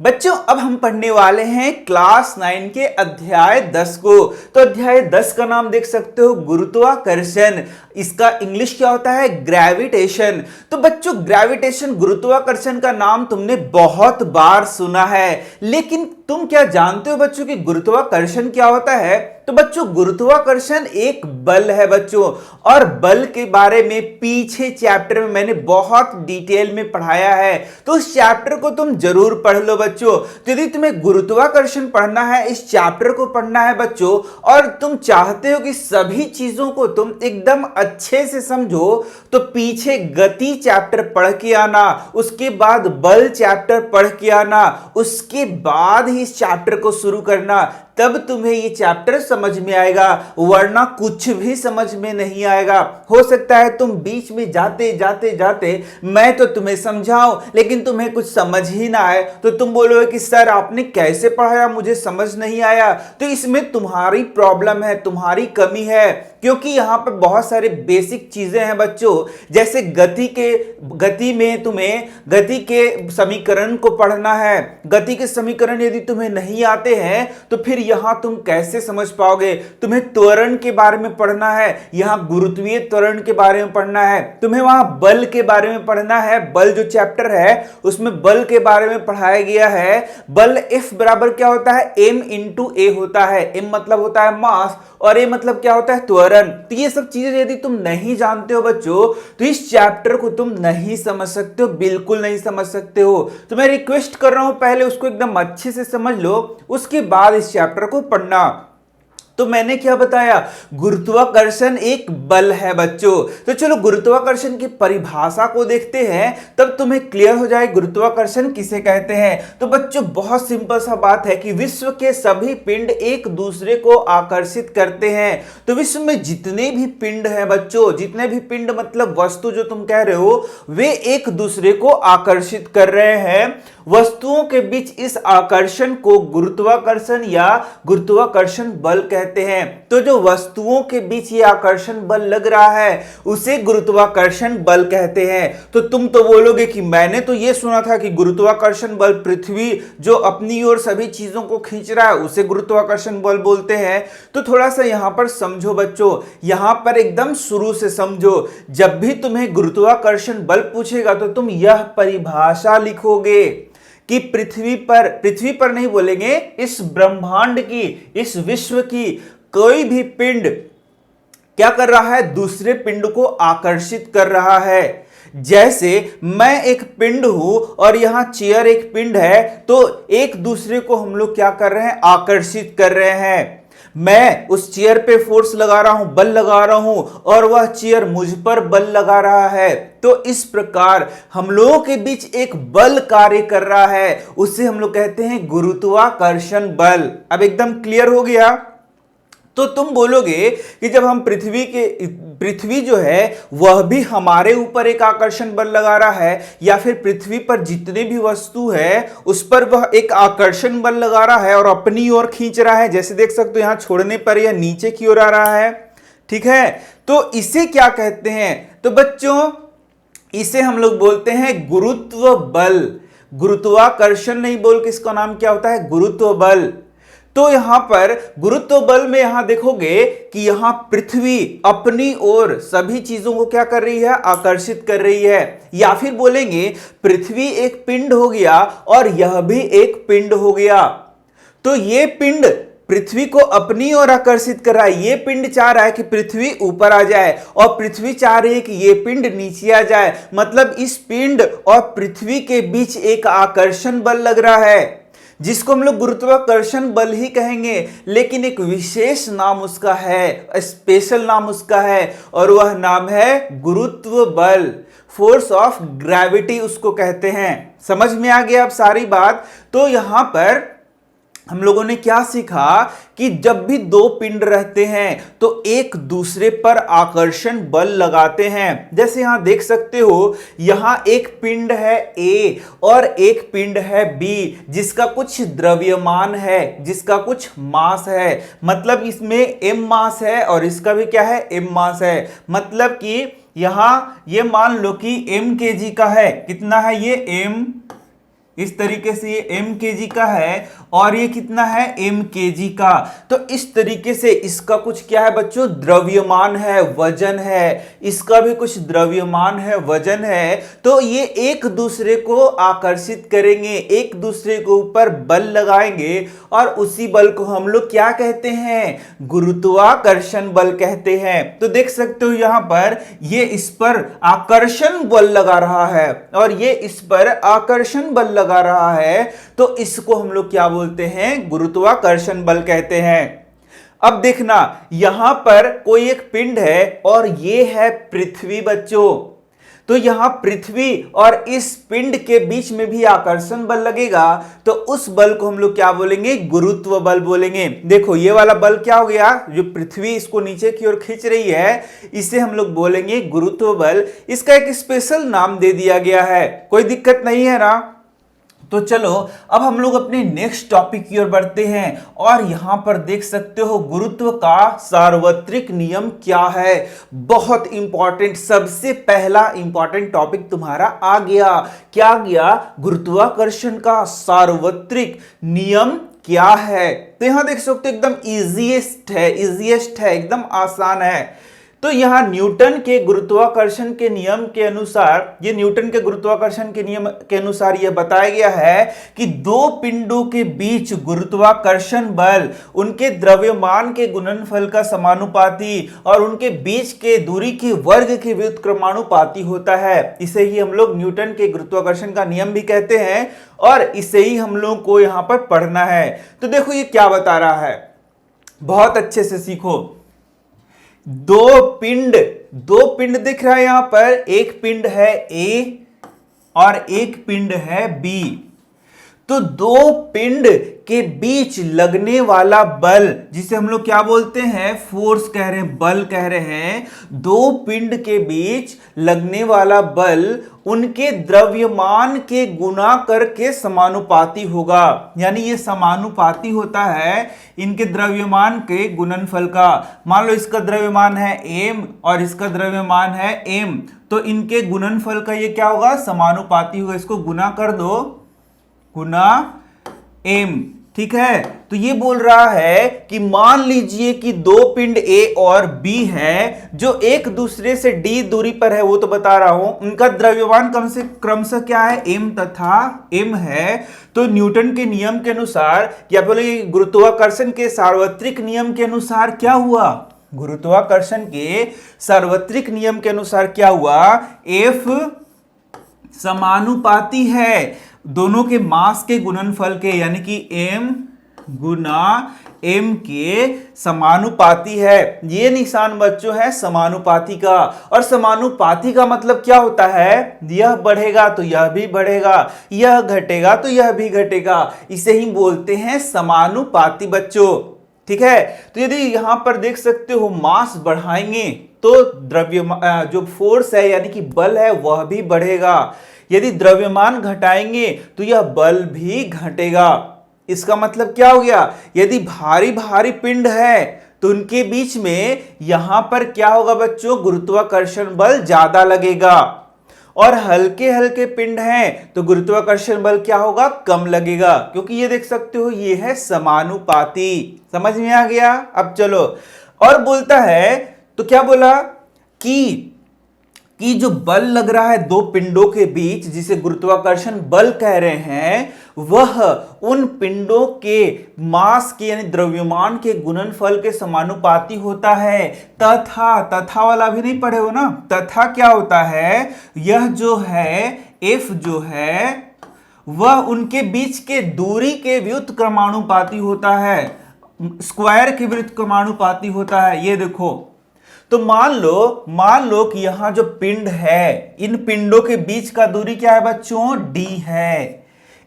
बच्चों अब हम पढ़ने वाले हैं क्लास 9 के अध्याय 10 को। तो अध्याय 10 का नाम देख सकते हो गुरुत्वाकर्षण। इसका इंग्लिश क्या होता है? ग्रेविटेशन। तो बच्चों ग्रेविटेशन गुरुत्वाकर्षण का नाम तुमने बहुत बार सुना है, लेकिन तुम क्या जानते हो बच्चों कि गुरुत्वाकर्षण क्या होता है? तो बच्चों गुरुत्वाकर्षण एक बल है बच्चों, और बल के बारे में पीछे चैप्टर में मैंने बहुत डिटेल में पढ़ाया है, तो उस चैप्टर को तुम जरूर पढ़ लो बच्चों। तो यदि तुम्हें गुरुत्वाकर्षण पढ़ना है, इस चैप्टर को पढ़ना है बच्चों, और तुम चाहते हो कि सभी चीजों को तुम एकदम अच्छे से समझो, तो पीछे गति चैप्टर पढ़ के आना, उसके बाद बल चैप्टर पढ़ के आना, उसके बाद ही इस चैप्टर को शुरू करना, तब तुम्हें ये चैप्टर समझ में आएगा, वरना कुछ भी समझ में नहीं आएगा। हो सकता है तुम बीच में जाते जाते जाते मैं तो तुम्हें समझाऊं, लेकिन तुम्हें कुछ समझ ही ना आए, तो तुम बोलोगे कि सर आपने कैसे पढ़ाया, मुझे समझ नहीं आया। तो इसमें तुम्हारी प्रॉब्लम है, तुम्हारी कमी है, क्योंकि यहां पर बहुत सारे बेसिक चीजें हैं बच्चों। जैसे गति में तुम्हें गति के समीकरण को पढ़ना है। गति के समीकरण यदि तुम्हें नहीं आते हैं तो फिर यहां तुम कैसे समझ पाओगे? तुम्हें त्वरण के बारे में पढ़ना है, यहां गुरुत्वीय त्वरण के बारे में पढ़ना है, तुम्हें वहां बल के बारे में पढ़ना है। बल जो चैप्टर है उसमें बल के बारे में पढ़ाया गया है। बल F बराबर क्या होता है? m इंटू ए होता है। m मतलब होता है मास, और a मतलब क्या होता है? त्वरण। तो ये सब चीजें यदि तुम नहीं जानते हो बच्चों, तो इस चैप्टर को तुम नहीं समझ सकते हो, बिल्कुल नहीं समझ सकते हो। तो मैं रिक्वेस्ट कर रहा हूं पहले उसको एकदम अच्छे से समझ लो, उसके बाद इस चैप्टर को पढ़ना। तो मैंने क्या बताया? गुरुत्वाकर्षण एक बल है बच्चों। तो चलो गुरुत्वाकर्षण की परिभाषा को देखते हैं, तब तुम्हें क्लियर हो जाए गुरुत्वाकर्षण किसे कहते हैं। तो बच्चों बहुत सिंपल सा बात है कि विश्व के सभी पिंड एक दूसरे को आकर्षित करते हैं। तो विश्व में जितने भी पिंड हैं बच्चों, जितने भी पिंड मतलब वस्तु जो तुम कह रहे हो, वे एक दूसरे को आकर्षित कर रहे हैं। वस्तुओं के बीच इस आकर्षण को गुरुत्वाकर्षण या गुरुत्वाकर्षण बल कहते हैं। तो जो वस्तुओं के बीच ये आकर्षण बल लग रहा है उसे गुरुत्वाकर्षण बल कहते हैं। तो तुम तो बोलोगे कि मैंने तो ये सुना था कि गुरुत्वाकर्षण बल पृथ्वी जो अपनी ओर सभी चीजों को खींच रहा है उसे गुरुत्वाकर्षण बल बोलते हैं। तो थोड़ा सा यहां पर समझो बच्चों, यहां पर एकदम शुरू से समझो। जब भी तुम्हें गुरुत्वाकर्षण बल पूछेगा तो तुम यह परिभाषा लिखोगे कि पृथ्वी पर नहीं बोलेंगे, इस ब्रह्मांड की, इस विश्व की कोई भी पिंड क्या कर रहा है? दूसरे पिंड को आकर्षित कर रहा है। जैसे मैं एक पिंड हूं और यहां चेयर एक पिंड है, तो एक दूसरे को हम लोग क्या कर रहे हैं? आकर्षित कर रहे हैं। मैं उस चेयर पे फोर्स लगा रहा हूं, बल लगा रहा हूं, और वह चेयर मुझ पर बल लगा रहा है। तो इस प्रकार हम लोगों के बीच एक बल कार्य कर रहा है, उसे हम लोग कहते हैं गुरुत्वाकर्षण बल। अब एकदम क्लियर हो गया? तो तुम बोलोगे कि जब हम पृथ्वी जो है वह भी हमारे ऊपर एक आकर्षण बल लगा रहा है, या फिर पृथ्वी पर जितने भी वस्तु है उस पर वह एक आकर्षण बल लगा रहा है और अपनी ओर खींच रहा है। जैसे देख सकते हो यहां छोड़ने पर यह नीचे की ओर आ रहा है, ठीक है? तो इसे क्या कहते हैं? तो बच्चों इसे हम लोग बोलते हैं गुरुत्व बल। गुरुत्वाकर्षण नहीं बोल के इसका नाम क्या होता है? गुरुत्व बल। तो यहां पर गुरुत्व बल में यहां देखोगे कि यहां पृथ्वी अपनी ओर सभी चीजों को क्या कर रही है? आकर्षित कर रही है। या फिर बोलेंगे पृथ्वी एक पिंड हो गया और यह भी एक पिंड हो गया। तो ये पिंड पृथ्वी को अपनी ओर आकर्षित कर रहा है। ये पिंड चाह रहा है कि पृथ्वी ऊपर आ जाए, और पृथ्वी चाह रही है कि ये पिंड नीचे आ जाए। मतलब इस पिंड और पृथ्वी के बीच एक आकर्षण बल लग रहा है, जिसको हम लोग गुरुत्वाकर्षण बल ही कहेंगे, लेकिन एक विशेष नाम उसका है, स्पेशल नाम उसका है, और वह नाम है गुरुत्व बल। फोर्स ऑफ ग्रेविटी उसको कहते हैं। समझ में आ गया अब सारी बात? तो यहां पर हम लोगों ने क्या सीखा कि जब भी दो पिंड रहते हैं तो एक दूसरे पर आकर्षण बल लगाते हैं। जैसे यहां देख सकते हो, यहां एक पिंड है A और एक पिंड है B, जिसका कुछ द्रव्यमान है, जिसका कुछ मास है। मतलब इसमें m मास है और इसका भी क्या है? m मास है। मतलब कि यहां ये मान लो कि m kg का है। कितना है ये? m इस तरीके से ये m kg का है और ये कितना है m kg का। तो इस तरीके से इसका कुछ क्या है बच्चों, द्रव्यमान है, वजन है, इसका भी कुछ द्रव्यमान है, वजन है। तो ये एक दूसरे को आकर्षित करेंगे, एक दूसरे के ऊपर बल लगाएंगे और उसी बल को हम लोग क्या कहते हैं, गुरुत्वाकर्षण बल कहते हैं। तो देख सकते हो यहां पर ये इस पर आकर्षण बल लगा रहा है और ये इस पर आकर्षण बल लगा रहा है, तो इसको हम लोग क्या बोलते हैं, गुरुत्वाकर्षण बल कहते हैं। अब देखना यहां पर कोई एक पिंड है और ये है पृथ्वी बच्चों। तो यहां पृथ्वी और इस पिंड के बीच में भी आकर्षण बल लगेगा, तो उस बल को हम लोग क्या बोलेंगे, गुरुत्व बल बोलेंगे। देखो ये वाला बल क्या हो गया, जो पृथ्वी इसको नीचे की ओर खींच रही है, इसे हम लोग बोलेंगे गुरुत्व बल। इसका एक स्पेशल नाम दे दिया गया है, कोई दिक्कत नहीं है ना। तो चलो अब हम लोग अपने नेक्स्ट टॉपिक की ओर बढ़ते हैं और यहां पर देख सकते हो गुरुत्व का सार्वत्रिक नियम क्या है। बहुत इंपॉर्टेंट, सबसे पहला इंपॉर्टेंट टॉपिक तुम्हारा आ गया। क्या गया, गुरुत्वाकर्षण का सार्वत्रिक नियम क्या है। तो यहां देख सकते हो एकदम इजीएस्ट है, एकदम आसान है। तो यहां न्यूटन के गुरुत्वाकर्षण के नियम के अनुसार, ये न्यूटन के गुरुत्वाकर्षण के नियम के अनुसार यह बताया गया है कि दो पिंडों के बीच गुरुत्वाकर्षण बल उनके द्रव्यमान के गुणनफल का समानुपाती और उनके बीच के दूरी की वर्ग के व्युत्क्रमानुपाती होता है। इसे ही हम लोग न्यूटन के गुरुत्वाकर्षण का नियम भी कहते हैं और इसे ही हम लोग को यहां पर पढ़ना है। तो देखो ये क्या बता रहा है, बहुत अच्छे से सीखो। दो पिंड दिख रहा है यहां पर, एक पिंड है A और एक पिंड है B। तो दो पिंड के बीच लगने वाला बल, जिसे हम लोग क्या बोलते हैं, फोर्स कह रहे हैं, बल कह रहे हैं। दो पिंड के बीच लगने वाला बल उनके द्रव्यमान के गुणा करके समानुपाती होगा। यानी ये समानुपाती होता है इनके द्रव्यमान के गुणनफल का। मान लो इसका द्रव्यमान है m और इसका द्रव्यमान है m, तो इनके गुणनफल का ये क्या होगा, समानुपाती होगा। इसको गुना कर दो, गुना m, ठीक है। तो ये बोल रहा है कि मान लीजिए कि दो पिंड A और B है जो एक दूसरे से d दूरी पर है, वो तो बता रहा हूं। उनका द्रव्यमान क्रमशः क्या है, m तथा m है। तो न्यूटन के नियम के अनुसार या बोले गुरुत्वाकर्षण के सार्वत्रिक नियम के अनुसार क्या हुआ, गुरुत्वाकर्षण के सार्वत्रिक नियम के अनुसार क्या हुआ, F समानुपाती है दोनों के मास के गुणनफल के, यानी कि m गुना m के समानुपाती है। ये निशान बच्चों है समानुपाती का। और समानुपाती का मतलब क्या होता है, यह बढ़ेगा तो यह भी बढ़ेगा, यह घटेगा तो यह भी घटेगा। इसे ही बोलते हैं समानुपाती बच्चों, ठीक है। तो यदि यहां पर देख सकते हो मास बढ़ाएंगे तो द्रव्य जो फोर्स है यानी कि बल है वह भी बढ़ेगा। यदि द्रव्यमान घटाएंगे तो यह बल भी घटेगा। इसका मतलब क्या हो गया, यदि भारी भारी पिंड है तो उनके बीच में यहां पर क्या होगा बच्चों, गुरुत्वाकर्षण बल ज्यादा लगेगा। और हल्के हल्के पिंड हैं तो गुरुत्वाकर्षण बल क्या होगा, कम लगेगा। क्योंकि ये देख सकते हो ये है समानुपाती। समझ में आ गया। अब चलो और बोलता है, तो क्या बोला कि जो बल लग रहा है दो पिंडों के बीच, जिसे गुरुत्वाकर्षण बल कह रहे हैं, वह उन पिंडों के मास के यानी द्रव्यमान के गुणनफल के समानुपाती होता है। तथा वाला भी नहीं पढ़े हो ना, तथा क्या होता है, यह जो है F जो है वह उनके बीच के दूरी के व्युत्क्रमानुपाती होता है, स्क्वायर के व्युत्क्रमानुपाती होता है। ये देखो, तो मान लो कि यहां जो पिंड है, इन पिंडों के बीच का दूरी क्या है बच्चों, d है।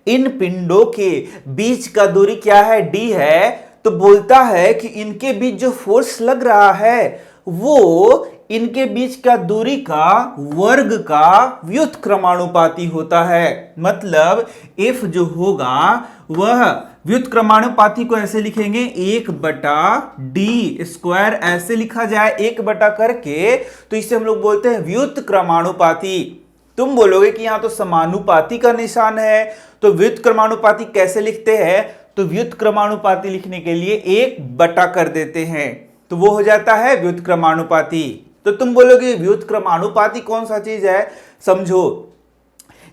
इन पिंडों के बीच का दूरी क्या है, d है। तो बोलता है कि इनके बीच जो फोर्स लग रहा है वो इनके बीच का दूरी का वर्ग का व्युत्क्रमानुपाती होता है। मतलब F जो होगा वह व्युत्क्रमानुपाती को ऐसे लिखेंगे, 1/d स्क्वायर ऐसे लिखा जाए 1 बटा करके, तो इसे हम लोग बोलते हैं व्युत्क्रमानुपाती। तुम बोलोगे कि यहां तो समानुपाती का निशान है, तो व्युत्क्रमानुपाती कैसे लिखते हैं? तो व्युत्क्रमानुपाती लिखने के लिए 1 कर देते हैं, तो वो हो जाता है व्युत्क्रमानुपाती। तो तुम बोलोगे व्युत्क्रमानुपाती कौन सा चीज है? समझो,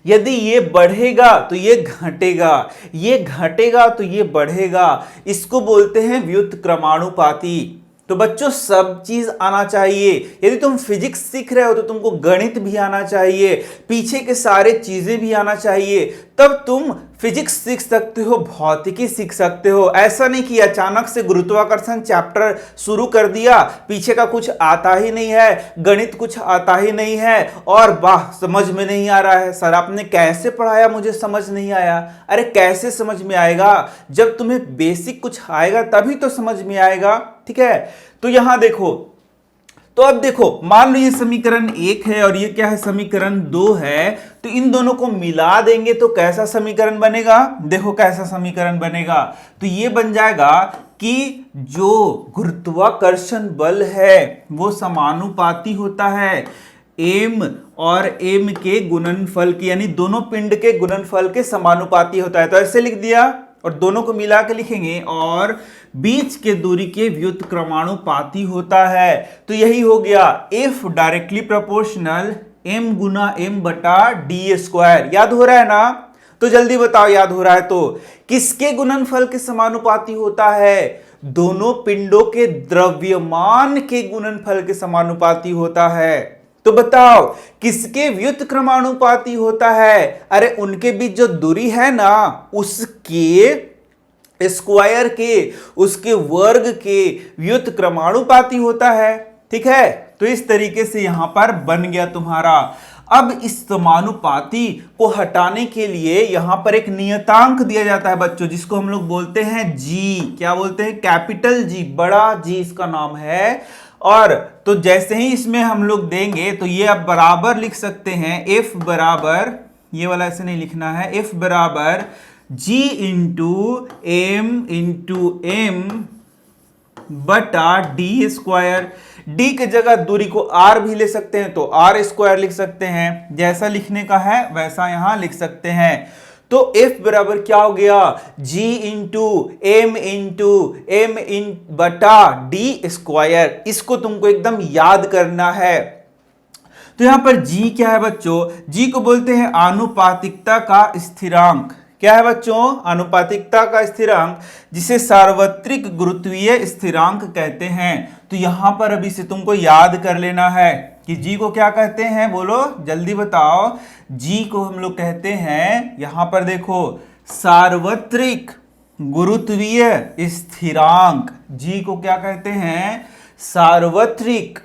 यदि ये बढ़ेगा तो ये घटेगा, ये घटेगा तो ये बढ़ेगा, इसको बोलते हैं व्युत्क्रमानुपाती। तो बच्चों सब चीज आना चाहिए। यदि तुम फिजिक्स सीख रहे हो तो तुमको गणित भी आना चाहिए, पीछे के सारे चीजें भी आना चाहिए, तब तुम फिजिक्स सीख सकते हो, भौतिकी सीख सकते हो। ऐसा नहीं कि अचानक से गुरुत्वाकर्षण चैप्टर शुरू कर दिया, पीछे का कुछ आता ही नहीं है, गणित कुछ आता ही नहीं है और वाह समझ में नहीं आ रहा है, सर आपने कैसे पढ़ाया मुझे समझ नहीं आया। अरे कैसे समझ में आएगा? जब तुम्हें बेसिक कुछ आएगा तभी तो समझ में आएगा, ठीक है। तो यहां देखो, तो अब देखो, मान लो ये समीकरण 1 है और ये क्या है, समीकरण 2 है, तो इन दोनों को मिला देंगे तो कैसा समीकरण बनेगा? देखो कैसा समीकरण बनेगा, तो ये बन जाएगा कि जो गुरुत्वाकर्षण बल है वो समानुपाती होता है m और m के गुणनफल की, यानी दोनों पिंड के गुणनफल के समानुपाती होता है। तो ऐसे लिख दिया और दोनों को मिला के लिखेंगे, और बीच के दूरी के व्युत्क्रमानुपाती होता है। तो यही हो गया F डायरेक्टली प्रोपोर्शनल m गुना m बटा डी स्क्वायर। याद हो रहा है ना? तो जल्दी बताओ, याद हो रहा है तो किसके गुणनफल के समानुपाती होता है? दोनों पिंडों के द्रव्यमान के गुणनफल के समानुपाती होता है। तो बताओ किसके व्युत्क्रमानुपाती होता है? अरे उनके बीच जो दूरी है ना, उसके स्क्वायर के, उसके वर्ग के व्युत्क्रमानुपाती होता है, ठीक है। तो इस तरीके से यहां पर बन गया तुम्हारा। अब इस समानुपाती को हटाने के लिए यहां पर एक नियतांक दिया जाता है बच्चों, जिसको हम लोग बोलते हैं जी। क्या बोलते हैं? कैपिटल जी, बड़ा जी इसका नाम है। और तो जैसे ही इसमें हम लोग देंगे तो ये आप बराबर लिख सकते हैं, F बराबर, ये वाला ऐसे नहीं लिखना है, F बराबर G इंटू एम बटा डी स्क्वायर। डी के जगह दूरी को r भी ले सकते हैं तो r स्क्वायर लिख सकते हैं, जैसा लिखने का है वैसा यहां लिख सकते हैं। तो F बराबर क्या हो गया? G इंटू एम बटा डी स्क्वायर। इसको तुमको एकदम याद करना है। तो यहां पर G क्या है बच्चों? G को बोलते हैं आनुपातिकता का स्थिरांक। क्या है बच्चों? आनुपातिकता का स्थिरांक, जिसे सार्वत्रिक गुरुत्वीय स्थिरांक कहते हैं। तो यहां पर अभी से तुमको याद कर लेना है कि G को क्या कहते हैं, बोलो जल्दी बताओ। G को हम लोग कहते हैं, यहां पर देखो, सार्वत्रिक गुरुत्वीय स्थिरांक। G को क्या कहते हैं? सार्वत्रिक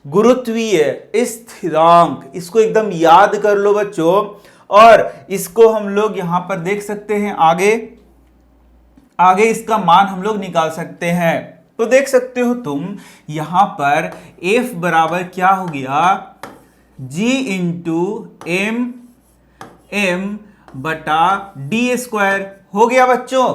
गुरुत्वीय स्थिरांक। इसको एकदम याद कर लो बच्चों, और इसको हम लोग यहां पर देख सकते हैं, आगे इसका मान हम लोग निकाल सकते हैं। तो देख सकते हो तुम यहां पर F बराबर क्या हो गया? G इंटू एम बटा डी स्क्वायर हो गया बच्चों।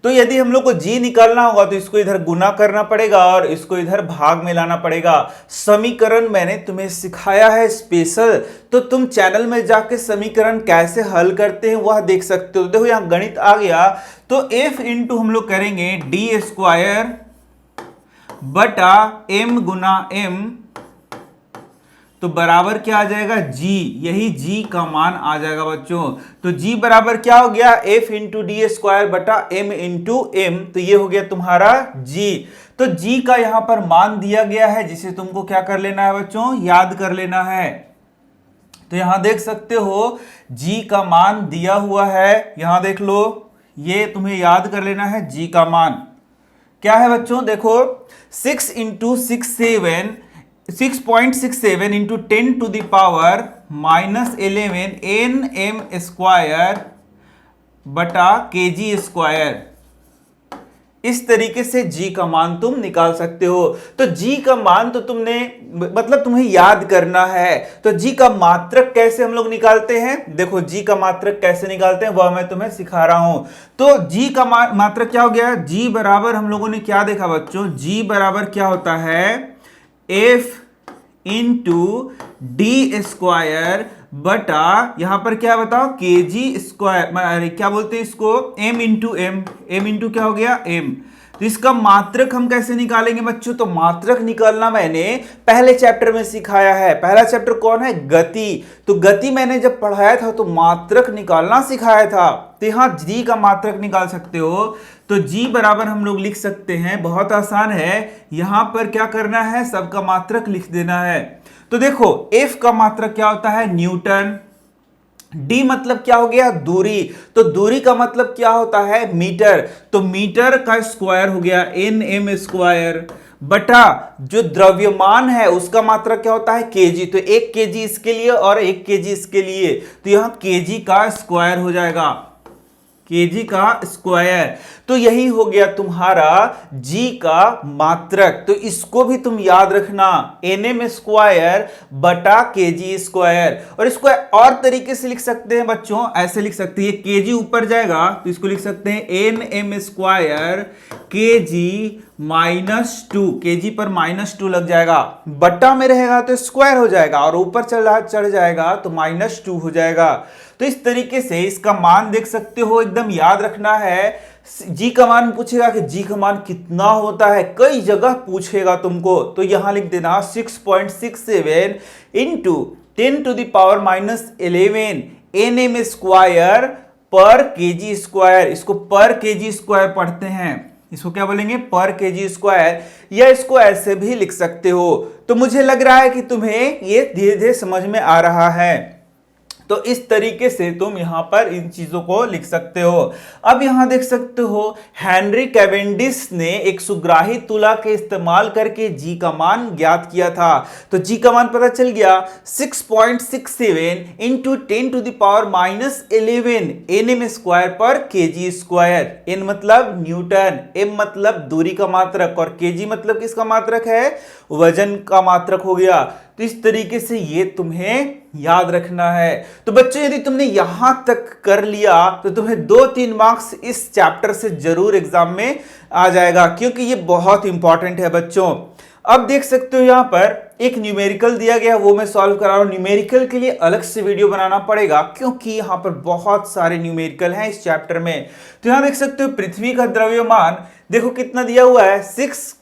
तो यदि हम लोग को G निकालना होगा तो इसको इधर गुना करना पड़ेगा और इसको इधर भाग में लाना पड़ेगा। समीकरण मैंने तुम्हें सिखाया है स्पेशल, तो तुम चैनल में जाके समीकरण कैसे हल करते हैं वह देख सकते हो। देखो यहां गणित आ गया, तो F इंटू हम लोग करेंगे डी स्क्वायर बटा m गुना m, तो बराबर क्या आ जाएगा? G। यही G का मान आ जाएगा बच्चों। तो G बराबर क्या हो गया? F इंटू डी स्क्वायर बटा m इंटू m। तो ये हो गया तुम्हारा G। तो G का यहां पर मान दिया गया है, जिसे तुमको क्या कर लेना है बच्चों? याद कर लेना है। तो यहां देख सकते हो G का मान दिया हुआ है, यहां देख लो, ये तुम्हें याद कर लेना है। G का मान क्या है बच्चों? देखो 6.67 into 10 to the power -11 nm square बटा kg स्क्वायर। इस तरीके से G का मान तुम निकाल सकते हो। तो G का मान तो तुमने, मतलब तुम्हें याद करना है। तो G का मात्रक कैसे हम लोग निकालते हैं? देखो G का मात्रक कैसे निकालते हैं वह मैं तुम्हें सिखा रहा हूं। तो G का मात्रक क्या हो गया? G बराबर हम लोगों ने क्या देखा बच्चों? G बराबर क्या होता है? F इंटू डी स्क्वायर बटा यहां पर क्या बताओ केजी स्क्वायर, क्या बोलते हैं इसको, m into M, m into क्या हो गया m। तो इसका मात्रक हम कैसे निकालेंगे बच्चों, तो मात्रक निकालना मैंने पहले चैप्टर में सिखाया है। पहला चैप्टर कौन है, गति। तो गति मैंने जब पढ़ाया था तो मात्रक निकालना सिखाया था। तो यहां g का मात्रक निकाल सकते हो। तो g बराबर हम लोग लिख सकते हैं, बहुत आसान है, यहां पर क्या करना है, सबका मात्रक लिख देना है। तो देखो f का मात्रक क्या होता है, न्यूटन। d मतलब क्या हो गया, दूरी। तो दूरी का मतलब क्या होता है, मीटर। तो मीटर का स्क्वायर हो गया nm स्क्वायर, बटा जो द्रव्यमान है उसका मात्रक क्या होता है, केजी। तो 1 केजी इसके लिए और 1 केजी इसके लिए, तो यहां केजी का स्क्वायर हो जाएगा, केजी का स्क्वायर। तो यही हो गया तुम्हारा जी का मात्रक। तो इसको भी तुम याद रखना, एनएम स्क्वायर बटा केजी स्क्वायर। और इसको और तरीके से लिख सकते हैं बच्चों, ऐसे लिख सकते हैं, केजी ऊपर जाएगा तो इसको लिख सकते हैं एनएम स्क्वायर केजी -2, केजी पर -2 लग जाएगा, बट्टा में रहेगा तो स्क्वायर हो जाएगा और ऊपर चढ़ जाएगा तो -2 हो जाएगा। तो इस तरीके से इसका मान देख सकते हो, एकदम याद रखना है। जी का मान पूछेगा कि जी का मान कितना होता है, कई जगह पूछेगा तुमको, तो यहां लिख देना 6.67 इंटू 10⁻11 एनएम स्क्वायर पर केजी स्क्वायर। इसको पर केजी स्क्वायर पढ़ते हैं, इसको क्या बोलेंगे, पर केजी स्क्वायर, या इसको ऐसे भी लिख सकते हो। तो मुझे लग रहा है कि तुम्हें ये धीरे धीरे समझ में आ रहा है। तो इस तरीके से तुम यहां पर इन चीजों को लिख सकते हो। अब यहां देख सकते हो हेनरी कैवेंडिश ने एक सुग्राही तुला के इस्तेमाल करके जी का मान ज्ञात किया था। तो जी का मान पता चल गया 6.67 इंटू 10⁻11 एनएम स्क्वायर पर केजी स्क्वायर। एन मतलब न्यूटन, एम मतलब दूरी का मात्रक, और केजी मतलब किसका मात्रक है, वजन का मात्रक हो गया। तो इस तरीके से ये तुम्हें याद रखना है। तो बच्चों यदि तुमने यहां तक कर लिया तो तुम्हें 2-3 मार्क्स इस चैप्टर से जरूर एग्जाम में आ जाएगा, क्योंकि ये बहुत इंपॉर्टेंट है बच्चों। अब देख सकते हो यहां पर एक न्यूमेरिकल दिया गया, वो मैं सॉल्व करा रहा हूं। न्यूमेरिकल के लिए अलग से वीडियो बनाना पड़ेगा, क्योंकि यहां पर बहुत सारे न्यूमेरिकल हैं इस चैप्टर में। तो यहां देख सकते हो पृथ्वी का द्रव्यमान देखो कितना दिया हुआ है, 6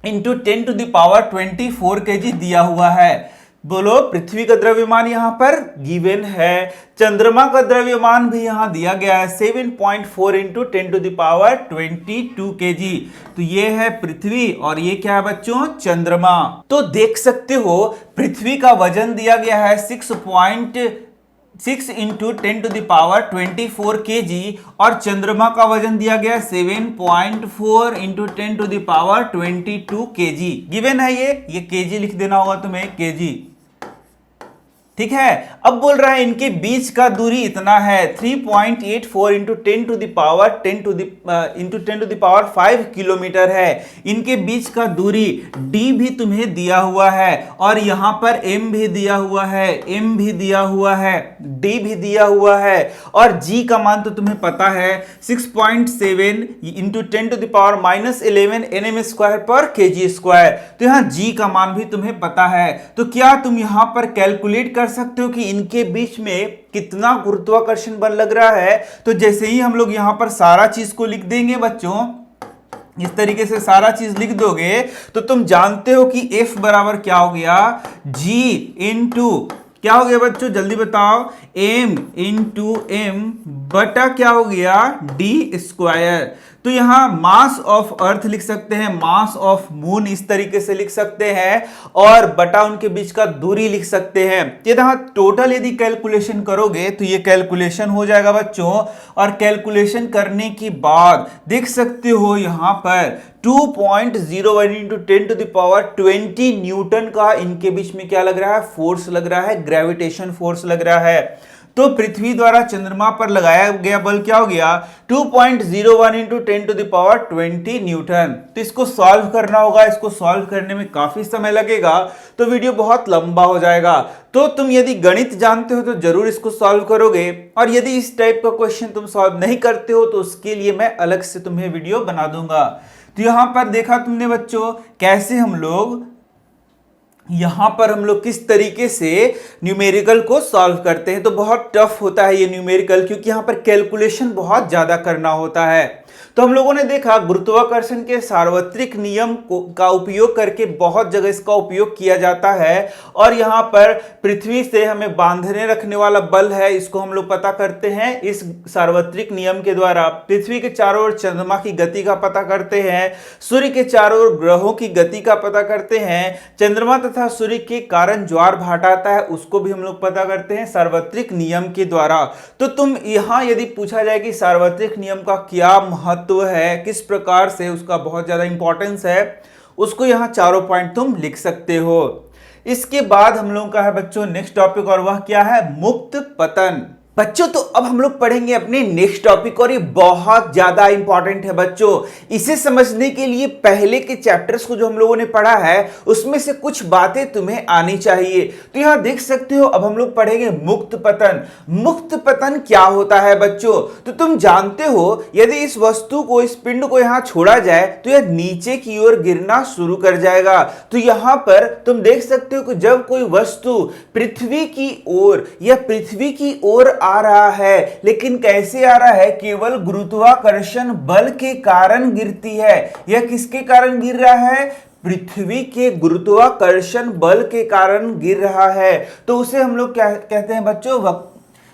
इंटू 10⁻24 केजी दिया हुआ है। बोलो पृथ्वी का द्रव्यमान यहां पर गिवन है। चंद्रमा का द्रव्यमान भी यहां दिया गया है 7.4 इंटू 10⁻22 केजी। तो ये है पृथ्वी और ये क्या है बच्चों, चंद्रमा। तो देख सकते हो पृथ्वी का वजन दिया गया है 6 इंटू 10⁻24 केजी, और चंद्रमा का वजन दिया गया 7.4 इंटू 10⁻22 केजी। गिवन है ये केजी लिख देना होगा तुम्हें, केजी, ठीक है। अब बोल रहा है इनके बीच का दूरी इतना है 3.84 इंटू 10⁻5 किलोमीटर है। इनके बीच का दूरी d भी तुम्हें दिया हुआ है, और यहां पर m भी दिया हुआ है, m भी दिया हुआ है, d भी दिया हुआ है, और g का मान तो तुम्हें पता है 6.7 इंटू 10⁻11 एनएम स्क्वायर पर केजी स्क्वायर। तो यहां g का मान भी तुम्हें पता है। तो क्या तुम यहां पर कैलकुलेट कर सकते हो कि इनके बीच में कितना गुरुत्वाकर्षण बल लग रहा है। तो जैसे ही हम लोग यहां पर सारा चीज को लिख देंगे बच्चों, इस तरीके से सारा चीज लिख दोगे, तो तुम जानते हो कि F बराबर क्या हो गया, G इंटू क्या हो गया बच्चों, जल्दी बताओ, M इंटू M बटा क्या हो गया, D स्क्वायर। तो यहां मास ऑफ अर्थ लिख सकते हैं, मास ऑफ मून इस तरीके से लिख सकते हैं, और बटा उनके बीच का दूरी लिख सकते हैं। यहां टोटल यदि कैलकुलेशन करोगे तो ये कैलकुलेशन हो जाएगा बच्चों, और कैलकुलेशन करने के बाद देख सकते हो यहां पर 2.01 इंटू 10⁻20 न्यूटन का इनके बीच में क्या लग रहा है, फोर्स लग रहा है, ग्रेविटेशन फोर्स लग रहा है। तो पृथ्वी द्वारा चंद्रमा पर लगाया गया बल क्या हो गया, 2.01 इंटू 10⁻20 न्यूटन। तो इसको सॉल्व करना होगा, इसको सॉल्व करने में काफी समय लगेगा, तो वीडियो बहुत लंबा हो जाएगा। तो तुम यदि गणित जानते हो तो जरूर इसको सॉल्व करोगे, और यदि इस टाइप का क्वेश्चन तुम सॉल्व नहीं करते हो तो उसके लिए मैं अलग से तुम्हें वीडियो बना दूंगा। तो यहां पर देखा तुमने बच्चों कैसे हम लोग यहां पर हम लोग किस तरीके से न्यूमेरिकल को सॉल्व करते हैं। तो बहुत टफ होता है ये न्यूमेरिकल, क्योंकि यहां पर कैलकुलेशन बहुत ज्यादा करना होता है। तो हम लोगों ने देखा गुरुत्वाकर्षण के सार्वत्रिक नियम का उपयोग करके बहुत जगह इसका उपयोग किया जाता है। और यहाँ पर पृथ्वी से हमें बांधने रखने वाला बल है, इसको हम लोग पता करते हैं इस सार्वत्रिक नियम के द्वारा। पृथ्वी के चारों ओर चंद्रमा की गति का पता करते हैं, सूर्य के चारों ओर ग्रहों की गति का पता करते हैं, चंद्रमा तथा सूर्य के कारण ज्वार भाटा आता है उसको भी हम लोग पता करते हैं सार्वत्रिक नियम के द्वारा। तो तुम यहाँ यदि पूछा जाए कि सार्वत्रिक नियम का क्या महत्व है, किस प्रकार से उसका बहुत ज्यादा इंपॉर्टेंस है, उसको यहां चारों पॉइंट तुम लिख सकते हो। इसके बाद हम लोगों का है बच्चों नेक्स्ट टॉपिक, और वह क्या है, मुक्त पतन। बच्चों तो अब हम लोग पढ़ेंगे अपने नेक्स्ट टॉपिक, और ये बहुत ज्यादा इंपॉर्टेंट है बच्चों। इसे समझने के लिए पहले के चैप्टर्स को जो हम लोगों ने पढ़ा है उसमें से कुछ बातें तुम्हें आनी चाहिए। तो यहां देख सकते हो अब हम लोग पढ़ेंगे मुक्त पतन। मुक्त पतन क्या होता है बच्चों? तो तुम जानते हो यदि इस वस्तु को, इस पिंड को यहां छोड़ा जाए तो यह नीचे की ओर गिरना शुरू कर जाएगा। तो यहां पर तुम देख सकते हो कि जब कोई वस्तु पृथ्वी की ओर या पृथ्वी की ओर आ रहा है, लेकिन कैसे आ रहा है, केवल गुरुत्वाकर्षण बल के कारण गिरती है। यह किसके कारण गिर रहा है? पृथ्वी के गुरुत्वाकर्षण बल के कारण गिर रहा है। तो उसे हम लोग क्या कहते हैं बच्चों?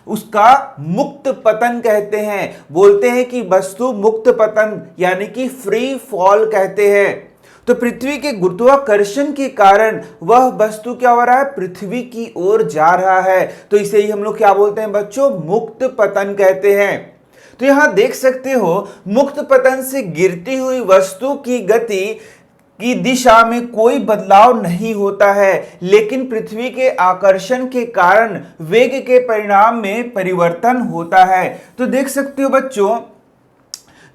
उसका मुक्त पतन कहते हैं। बोलते हैं कि वस्तु मुक्त पतन यानी कि फ्री फॉल कहते हैं। तो पृथ्वी के गुरुत्वाकर्षण के कारण वह वस्तु क्या हो रहा है, पृथ्वी की ओर जा रहा है। तो इसे ही हम लोग क्या बोलते हैं बच्चों? मुक्त पतन कहते हैं। तो यहां देख सकते हो मुक्त पतन से गिरती हुई वस्तु की गति की दिशा में कोई बदलाव नहीं होता है, लेकिन पृथ्वी के आकर्षण के कारण वेग के परिणाम में परिवर्तन होता है। तो देख सकते हो बच्चों,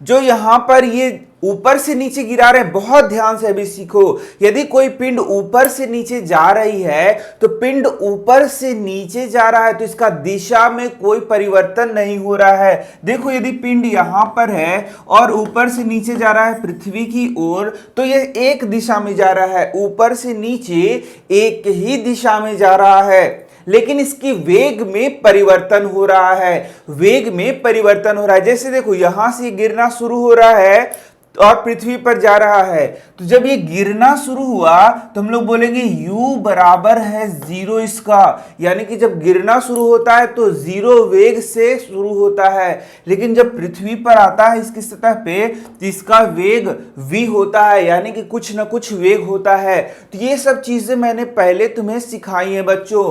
जो यहां पर ये ऊपर से नीचे गिरा रहे हैं, बहुत ध्यान से अभी सीखो। यदि कोई पिंड ऊपर से नीचे जा रही है तो पिंड ऊपर से नीचे जा रहा है तो इसका दिशा में कोई परिवर्तन नहीं हो रहा है। देखो यदि पिंड यहां पर है और ऊपर से नीचे जा रहा है पृथ्वी की ओर, तो यह एक दिशा में जा रहा है, ऊपर से नीचे एक ही दिशा में जा रहा है, लेकिन इसकी वेग में परिवर्तन हो रहा है। वेग में परिवर्तन हो रहा है। जैसे देखो यहां से गिरना शुरू हो रहा है और पृथ्वी पर जा रहा है। तो जब ये गिरना शुरू हुआ तो हम लोग बोलेंगे u बराबर है 0 इसका, यानी कि जब गिरना शुरू होता है तो 0 वेग से शुरू होता है, लेकिन जब पृथ्वी पर आता है इसकी सतह पे तो इसका वेग v होता है, यानी कि कुछ ना कुछ वेग होता है। तो ये सब चीजें मैंने पहले तुम्हें सिखाई है बच्चों।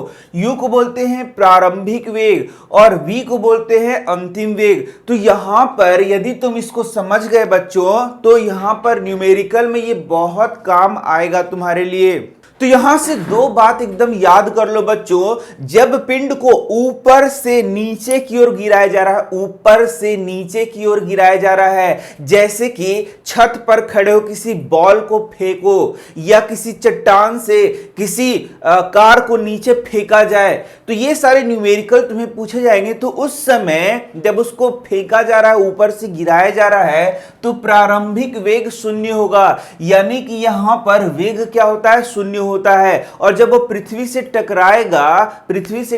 u को बोलते हैं प्रारंभिक वेग और v को बोलते हैं अंतिम वेग। तो यहां पर यदि तुम इसको समझ गए बच्चों तो यहां पर न्यूमेरिकल में ये बहुत काम आएगा तुम्हारे लिए। तो यहां से दो बात एकदम याद कर लो बच्चों। जब पिंड को ऊपर से नीचे की ओर गिराया जा रहा है, ऊपर से नीचे की ओर गिराया जा रहा है, जैसे कि छत पर खड़े हो किसी बॉल को फेंको या किसी चट्टान से किसी कार को नीचे फेंका जाए, तो ये सारे न्यूमेरिकल तुम्हें पूछे जाएंगे। तो उस समय जब उसको फेंका जा रहा है, ऊपर से गिराया जा रहा है, तो प्रारंभिक वेग 0 होगा, यानी कि यहां पर वेग क्या होता है, 0 होता है। और जब वो पृथ्वी से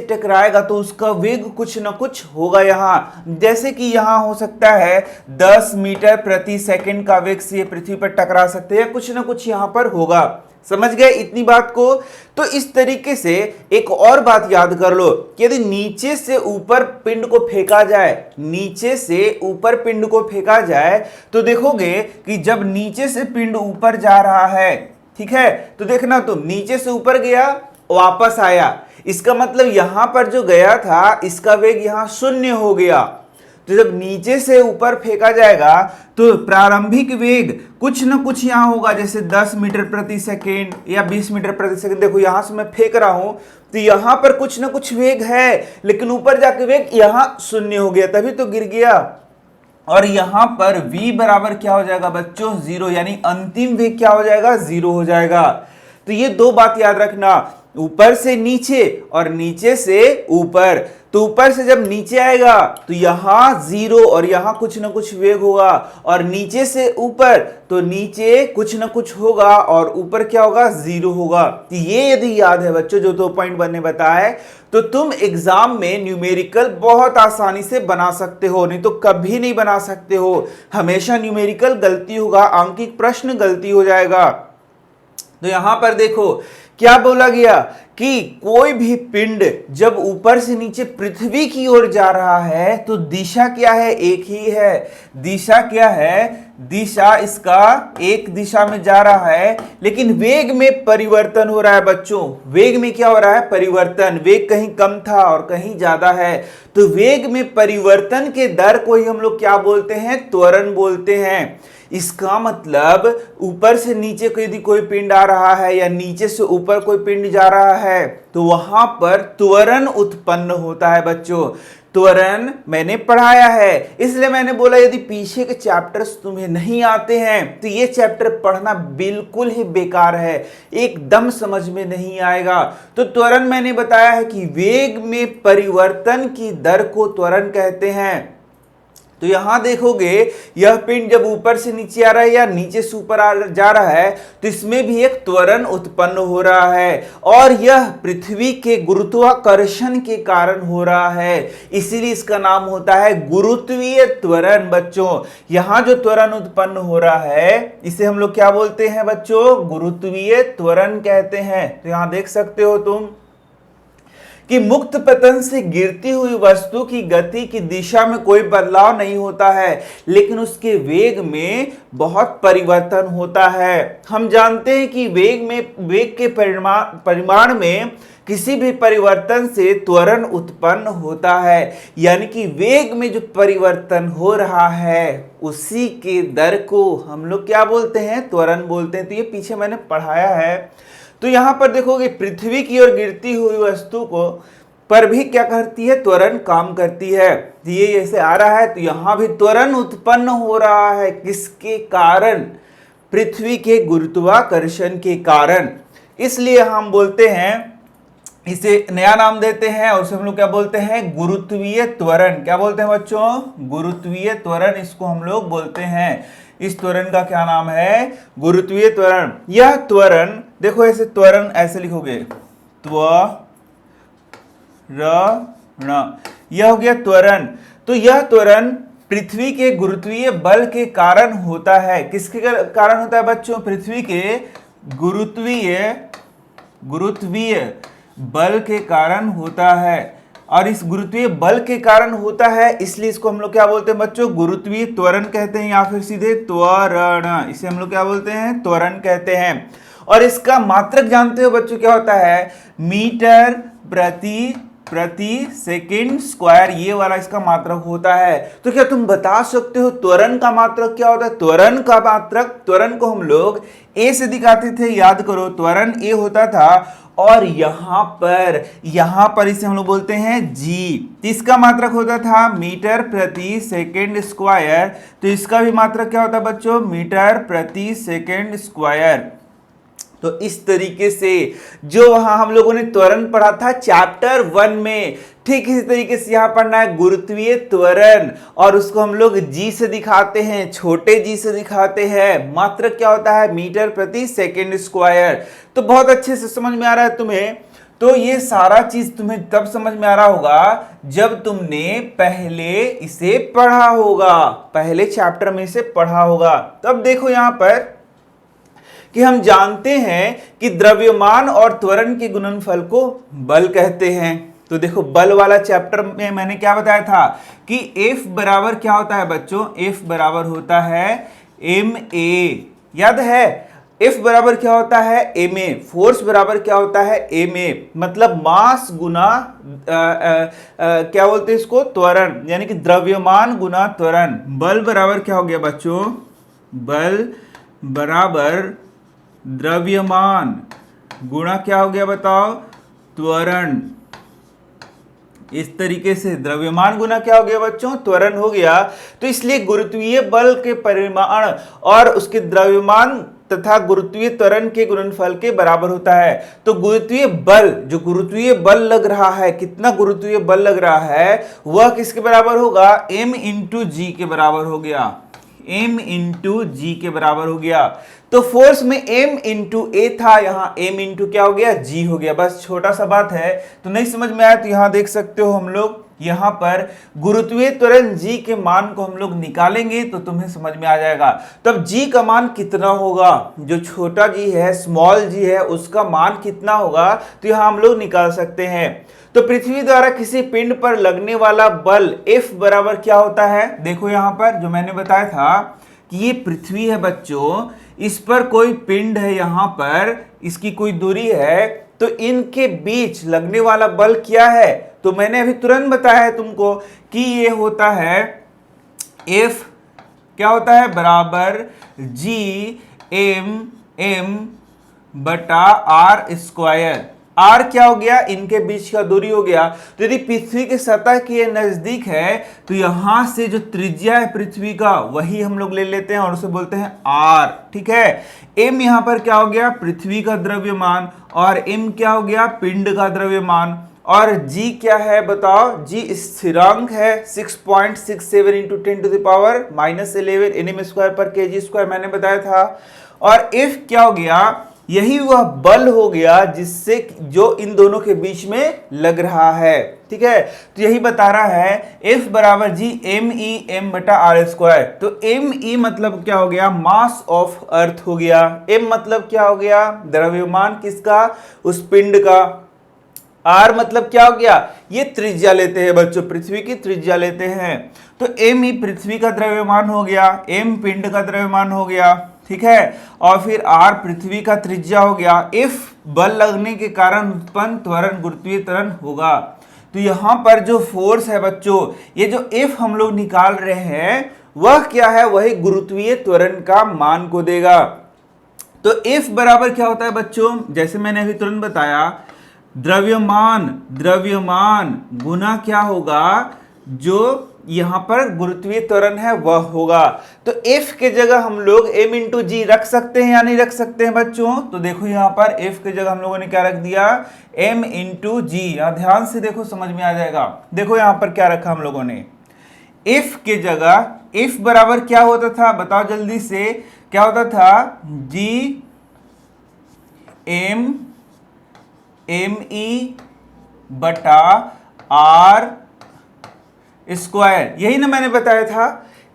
टकराएगा तो उसका वेग कुछ ना कुछ होगा यहां, जैसे कि यहां हो सकता है 10 मीटर प्रति सेकंड का वेग से पृथ्वी पर टकरा सकते हैं, कुछ ना कुछ यहां पर होगा। समझ गए इतनी बात को? तो इस तरीके से एक और बात याद कर लो कि यदि नीचे से ऊपर पिंड को फेंका जाए, नीचे से ऊपर पिंड को फेंका जाए, तो देखोगे कि जब नीचे से पिंड ऊपर जा रहा है, ठीक है, तो देखना तुम नीचे से ऊपर गया वापस आया, इसका मतलब यहां पर जो गया था इसका वेग यहां 0 हो गया। तो जब नीचे से ऊपर फेंका जाएगा तो प्रारंभिक वेग कुछ ना कुछ यहां होगा, जैसे 10 मीटर प्रति सेकेंड या 20 मीटर प्रति सेकेंड। देखो यहां से मैं फेंक रहा हूं तो यहां पर कुछ ना कुछ वेग है, लेकिन ऊपर जाके वेग यहां 0 हो गया, तभी तो गिर गया। और यहां पर v बराबर क्या हो जाएगा बच्चों, 0, यानी अंतिम वेग क्या हो जाएगा, 0 हो जाएगा। तो ये दो बात याद रखना, ऊपर से नीचे और नीचे से ऊपर। तो ऊपर से जब नीचे आएगा तो यहां जीरो और यहां कुछ ना कुछ वेग होगा, और नीचे से ऊपर तो नीचे कुछ ना कुछ होगा और ऊपर क्या होगा, जीरो होगा। तो ये यदि याद है बच्चों जो 2.1 ने बताया तो तुम एग्जाम में न्यूमेरिकल बहुत आसानी से बना सकते हो, नहीं तो कभी नहीं बना सकते हो। हमेशा न्यूमेरिकल गलती होगा, आंकिक प्रश्न गलती हो जाएगा। तो यहां पर देखो क्या बोला गया कि कोई भी पिंड जब ऊपर से नीचे पृथ्वी की ओर जा रहा है तो दिशा क्या है, एक ही है। दिशा क्या है, दिशा इसका एक दिशा में जा रहा है, लेकिन वेग में परिवर्तन हो रहा है बच्चों। वेग में क्या हो रहा है, परिवर्तन। वेग कहीं कम था और कहीं ज्यादा है, तो वेग में परिवर्तन के दर को ही हम लोग क्या बोलते हैं, त्वरण बोलते हैं। इसका मतलब ऊपर से नीचे यदि कोई पिंड आ रहा है या नीचे से ऊपर कोई पिंड जा रहा है तो वहां पर त्वरण उत्पन्न होता है बच्चों। त्वरण मैंने पढ़ाया है, इसलिए मैंने बोला यदि पीछे के चैप्टर्स तुम्हें नहीं आते हैं तो ये चैप्टर पढ़ना बिल्कुल ही बेकार है, एकदम समझ में नहीं आएगा। तो त्वरण मैंने बताया है कि वेग में परिवर्तन की दर को त्वरण कहते हैं। तो यहां देखोगे यह पिंड जब ऊपर से नीचे आ रहा है या नीचे से ऊपर जा रहा है तो इसमें भी एक त्वरण उत्पन्न हो रहा है, और यह पृथ्वी के गुरुत्वाकर्षण के कारण हो रहा है, इसीलिए इसका नाम होता है गुरुत्वीय त्वरण। बच्चों यहां जो त्वरण उत्पन्न हो रहा है इसे हम लोग क्या बोलते हैं बच्चों, गुरुत्वीय त्वरण कहते हैं। तो यहां देख सकते हो तुम कि मुक्त पतन से गिरती हुई वस्तु की गति की दिशा में कोई बदलाव नहीं होता है, लेकिन उसके वेग में बहुत परिवर्तन होता है। हम जानते हैं कि वेग के परिमाण में किसी भी परिवर्तन से त्वरण उत्पन्न होता है, यानी कि वेग में जो परिवर्तन हो रहा है उसी के दर को हम लोग क्या बोलते हैं, त्वरण बोलते हैं। तो ये पीछे मैंने पढ़ाया है। तो यहां पर देखोगे पृथ्वी की ओर गिरती हुई वस्तु को पर भी क्या करती है, त्वरण काम करती है। ये ऐसे आ रहा है तो यहां भी त्वरण उत्पन्न हो रहा है, किसके कारण, पृथ्वी के गुरुत्वाकर्षण के कारण। इसलिए हम बोलते हैं, इसे नया नाम देते हैं और उसे हम लोग क्या बोलते हैं, गुरुत्वीय त्वरण। क्या बोलते हैं बच्चों, गुरुत्वीय त्वरण इसको हम लोग बोलते हैं। इस त्वरण का क्या नाम है, गुरुत्वीय त्वरण। यह त्वरण देखो ऐसे, त्वरण ऐसे लिखोगे, त्वरण, यह हो गया त्वरण। तो यह त्वरण पृथ्वी के गुरुत्वीय बल के कारण होता है। किसके कारण होता है बच्चों, पृथ्वी के गुरुत्वीय बल के कारण होता है, और इस गुरुत्वीय बल के कारण होता है, इसलिए इसको हम लोग क्या बोलते हैं बच्चों, गुरुत्वीय त्वरण कहते हैं, या फिर सीधे त्वरण, इसे हम लोग क्या बोलते हैं, त्वरण कहते हैं। और इसका मात्रक जानते हो बच्चों क्या होता है, मीटर प्रति सेकंड स्क्वायर, ये वाला इसका मात्रक होता है। तो क्या तुम बता सकते हो त्वरण का मात्रक क्या होता है, त्वरण का मात्रक, त्वरण को हम लोग ए से दिखाते थे, याद करो त्वरण ए होता था, और यहां पर इसे हम लोग बोलते हैं जी। इसका मात्रक होता था मीटर प्रति सेकंड स्क्वायर, तो इसका भी मात्रक क्या होता है बच्चों, मीटर प्रति सेकंड स्क्वायर। तो इस तरीके से जो वहां हम लोगों ने त्वरण पढ़ा था चैप्टर 1 में, ठीक इसी तरीके से यहां पढ़ना है गुरुत्वीय त्वरण, और उसको हम लोग जी से दिखाते हैं, छोटे जी से दिखाते हैं। मात्रक क्या होता है, मीटर प्रति सेकंड स्क्वायर। तो बहुत अच्छे से समझ में आ रहा है तुम्हें। तो ये सारा चीज तुम्हें तब समझ में आ रहा होगा जब तुमने पहले इसे पढ़ा होगा, पहले चैप्टर में इसे पढ़ा होगा। तब देखो यहां पर कि हम जानते हैं कि द्रव्यमान और त्वरण के गुणनफल को बल कहते हैं। तो देखो बल वाला चैप्टर में मैंने क्या बताया था कि F बराबर क्या होता है बच्चों, F बराबर होता है ma, याद है F बराबर क्या होता है, ma। फोर्स बराबर क्या होता है, ma, मतलब मास गुना क्या बोलते हैं इसको, त्वरण, यानी कि द्रव्यमान गुना त्वरण। बल बराबर क्या हो गया बच्चों, बल बराबर द्रव्यमान गुणा क्या हो गया बताओ, त्वरण। इस तरीके से द्रव्यमान गुना क्या हो गया बच्चों, त्वरण हो गया। तो इसलिए गुरुत्वीय बल के परिमाण और उसके द्रव्यमान तथा गुरुत्वीय त्वरण के गुणनफल के बराबर होता है। तो गुरुत्वीय बल, जो गुरुत्वीय बल लग रहा है, कितना गुरुत्वीय बल लग रहा है, वह किसके बराबर होगा, m इंटू जी के बराबर हो गया, m इंटू जी के बराबर हो गया। तो फोर्स में m इंटू ए था, यहां m इंटू क्या हो गया, g हो गया। बस छोटा सा बात है, तो नहीं समझ में आया तो यहां देख सकते हो हम लोग, यहां पर गुरुत्वीय त्वरण g के मान को हम लोग निकालेंगे तो तुम्हें समझ में आ जाएगा। तब g का मान कितना होगा, जो छोटा g है, स्मॉल g है, उसका मान कितना होगा, तो यहां हम लोग निकाल सकते हैं। तो पृथ्वी द्वारा किसी पिंड पर लगने वाला बल F बराबर क्या होता है, देखो यहां पर जो मैंने बताया था कि ये पृथ्वी है बच्चों, इस पर कोई पिंड है, यहां पर इसकी कोई दूरी है, तो इनके बीच लगने वाला बल क्या है, तो मैंने अभी तुरंत बताया है तुमको कि ये होता है F क्या होता है, बराबर जी एम बटा आर स्क्वायर। आर क्या हो गया, इनके बीच का दूरी हो गया। तो यदि पृथ्वी के सतह के नजदीक है तो यहां से जो त्रिज्या है पृथ्वी का, वही हम लोग ले लेते हैं और उसे बोलते हैं आर, ठीक है। एम यहां पर क्या हो गया, पृथ्वी का द्रव्यमान, और एम क्या हो गया, पिंड का द्रव्यमान, और g क्या है बताओ, g स्थिरांक है 6.67 into 10 to the power -11 nm square पर kg स्क्वायर, मैंने बताया था। और F क्या हो गया, यही वह बल हो गया जिससे जो इन दोनों के बीच में लग रहा है, ठीक है। तो यही बता रहा है F बराबर जी एम ई एम बटा आर स्क्वायर। तो एम ई मतलब क्या हो गया, मास ऑफ अर्थ हो गया। m मतलब क्या हो गया, द्रव्यमान किसका, उस पिंड का। आर मतलब क्या हो गया, ये त्रिज्या लेते हैं बच्चों, पृथ्वी की त्रिज्या लेते हैं। तो एम ही पृथ्वी का द्रव्यमान हो गया, एम पिंड का द्रव्यमान हो गया, ठीक है, और फिर आर पृथ्वी का त्रिज्या हो गया। इफ बल लगने के कारण उत्पन्न त्वरण गुरुत्वीय त्वरण होगा। तो यहां पर जो फोर्स है बच्चों, ये जो एफ हम लोग निकाल रहे हैं वह क्या है, वही गुरुत्वीय त्वरण का मान को देगा। तो एफ बराबर क्या होता है बच्चों, जैसे मैंने अभी तुरंत बताया, द्रव्यमान गुना क्या होगा, जो यहां पर गुरुत्वीय त्वरण है वह होगा। तो F के जगह हम लोग m इंटू जी रख सकते हैं या नहीं रख सकते हैं बच्चों, तो देखो यहां पर F के जगह हम लोगों ने क्या रख दिया, m इंटू जी। यहां ध्यान से देखो, समझ में आ जाएगा। देखो यहां पर क्या रखा हम लोगों ने, F के जगह F बराबर क्या होता था, बताओ जल्दी से, क्या होता था, जी एम ई बटा आर स्क्वायर। यही ना मैंने बताया था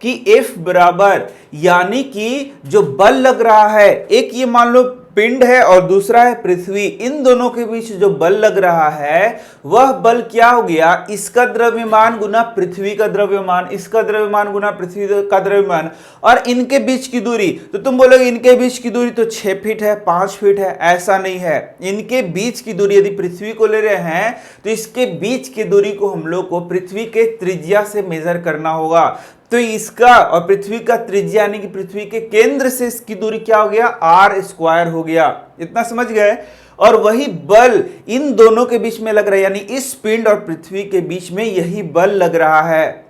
कि F बराबर, यानी कि जो बल लग रहा है, एक ये मान लो पिंड है और दूसरा है पृथ्वी, इन दोनों के बीच जो बल लग रहा है वह बल क्या हो गया, इसका द्रव्यमान गुना पृथ्वी का द्रव्यमान, इसका द्रव्यमान गुना पृथ्वी का द्रव्यमान, और इनके बीच की दूरी। तो तुम बोलोगे इनके बीच की दूरी तो 6 फीट है, 5 फीट है, ऐसा नहीं है। इनके बीच की दूरी यदि पृथ्वी को ले रहे हैं तो इसके बीच की दूरी को हम लोग को पृथ्वी के त्रिज्या से मेजर करना होगा। तो इसका और पृथ्वी का त्रिज्या यानी कि पृथ्वी के केंद्र से इसकी दूरी क्या हो गया, आर स्क्वायर हो गया। इतना समझ गए। और वही बल इन दोनों के बीच में लग रहा है, यानी इस पिंड और पृथ्वी के बीच में यही बल लग रहा है।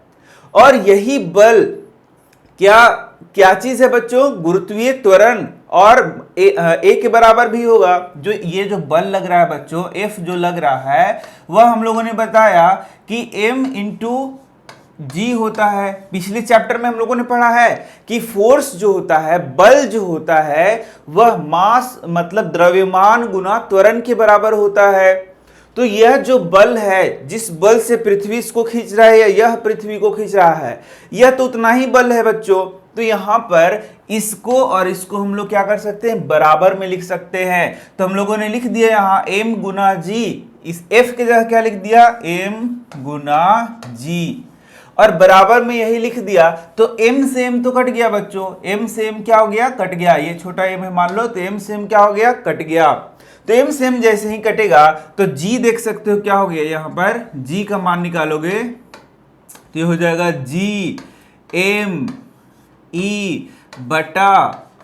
और यही बल क्या चीज है बच्चों, गुरुत्वीय त्वरण, और ए के बराबर भी होगा। जो ये जो बल लग रहा है बच्चों, एफ जो लग रहा है, वह हम लोगों ने बताया कि एम इंटू जी होता है। पिछले चैप्टर में हम लोगों ने पढ़ा है कि फोर्स जो होता है, बल जो होता है, वह मास मतलब द्रव्यमान गुना त्वरण के बराबर होता है। तो यह जो बल है, जिस बल से पृथ्वी इसको खींच रहा है, यह पृथ्वी को खींच रहा है, यह तो उतना ही बल है बच्चों। तो यहां पर इसको और इसको हम लोग क्या कर सकते हैं, बराबर में लिख सकते हैं। तो हम लोगों ने लिख दिया यहां m गुना जी, इस f के जगह क्या लिख दिया, m गुना जी, और बराबर में यही लिख दिया। तो m से m तो कट गया बच्चों, m से m क्या हो गया, कट गया। ये छोटा m है मान लो, तो m से m क्या हो गया, कट गया। तो m से m जैसे ही कटेगा तो g देख सकते हो क्या हो गया, यहां पर g का मान निकालोगे तो ये हो जाएगा g m e बटा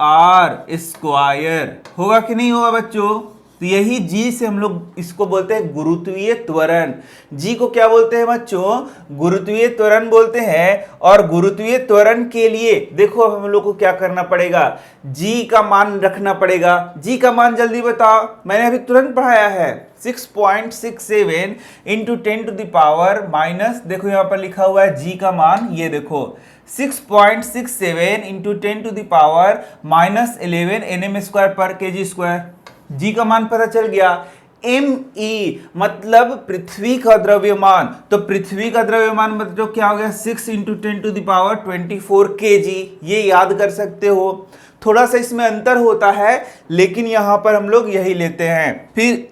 r स्क्वायर। होगा कि नहीं होगा बच्चों, तो यही जी से हम लोग इसको बोलते हैं गुरुत्वीय त्वरण। जी को क्या बोलते हैं बच्चों? गुरुत्वीय त्वरण बोलते हैं। और गुरुत्वीय त्वरण के लिए देखो अब हम लोग को क्या करना पड़ेगा, जी का मान रखना पड़ेगा। जी का मान जल्दी बताओ, मैंने अभी तुरंत पढ़ाया है 6.67 into 10 to the power minus, देखो यहाँ पर लिखा हुआ है जी का मान, ये देखो 6.67 into 10 to the power minus 11 nm square पर kg स्क्वायर। जी का मान पता चल गया। me मतलब पृथ्वी का द्रव्यमान, तो पृथ्वी का द्रव्यमान मतलब क्या हो गया 6 into 10 to the power 24 kg, ये याद कर सकते हो। थोड़ा सा इसमें अंतर होता है लेकिन यहां पर हम लोग यही लेते हैं। फिर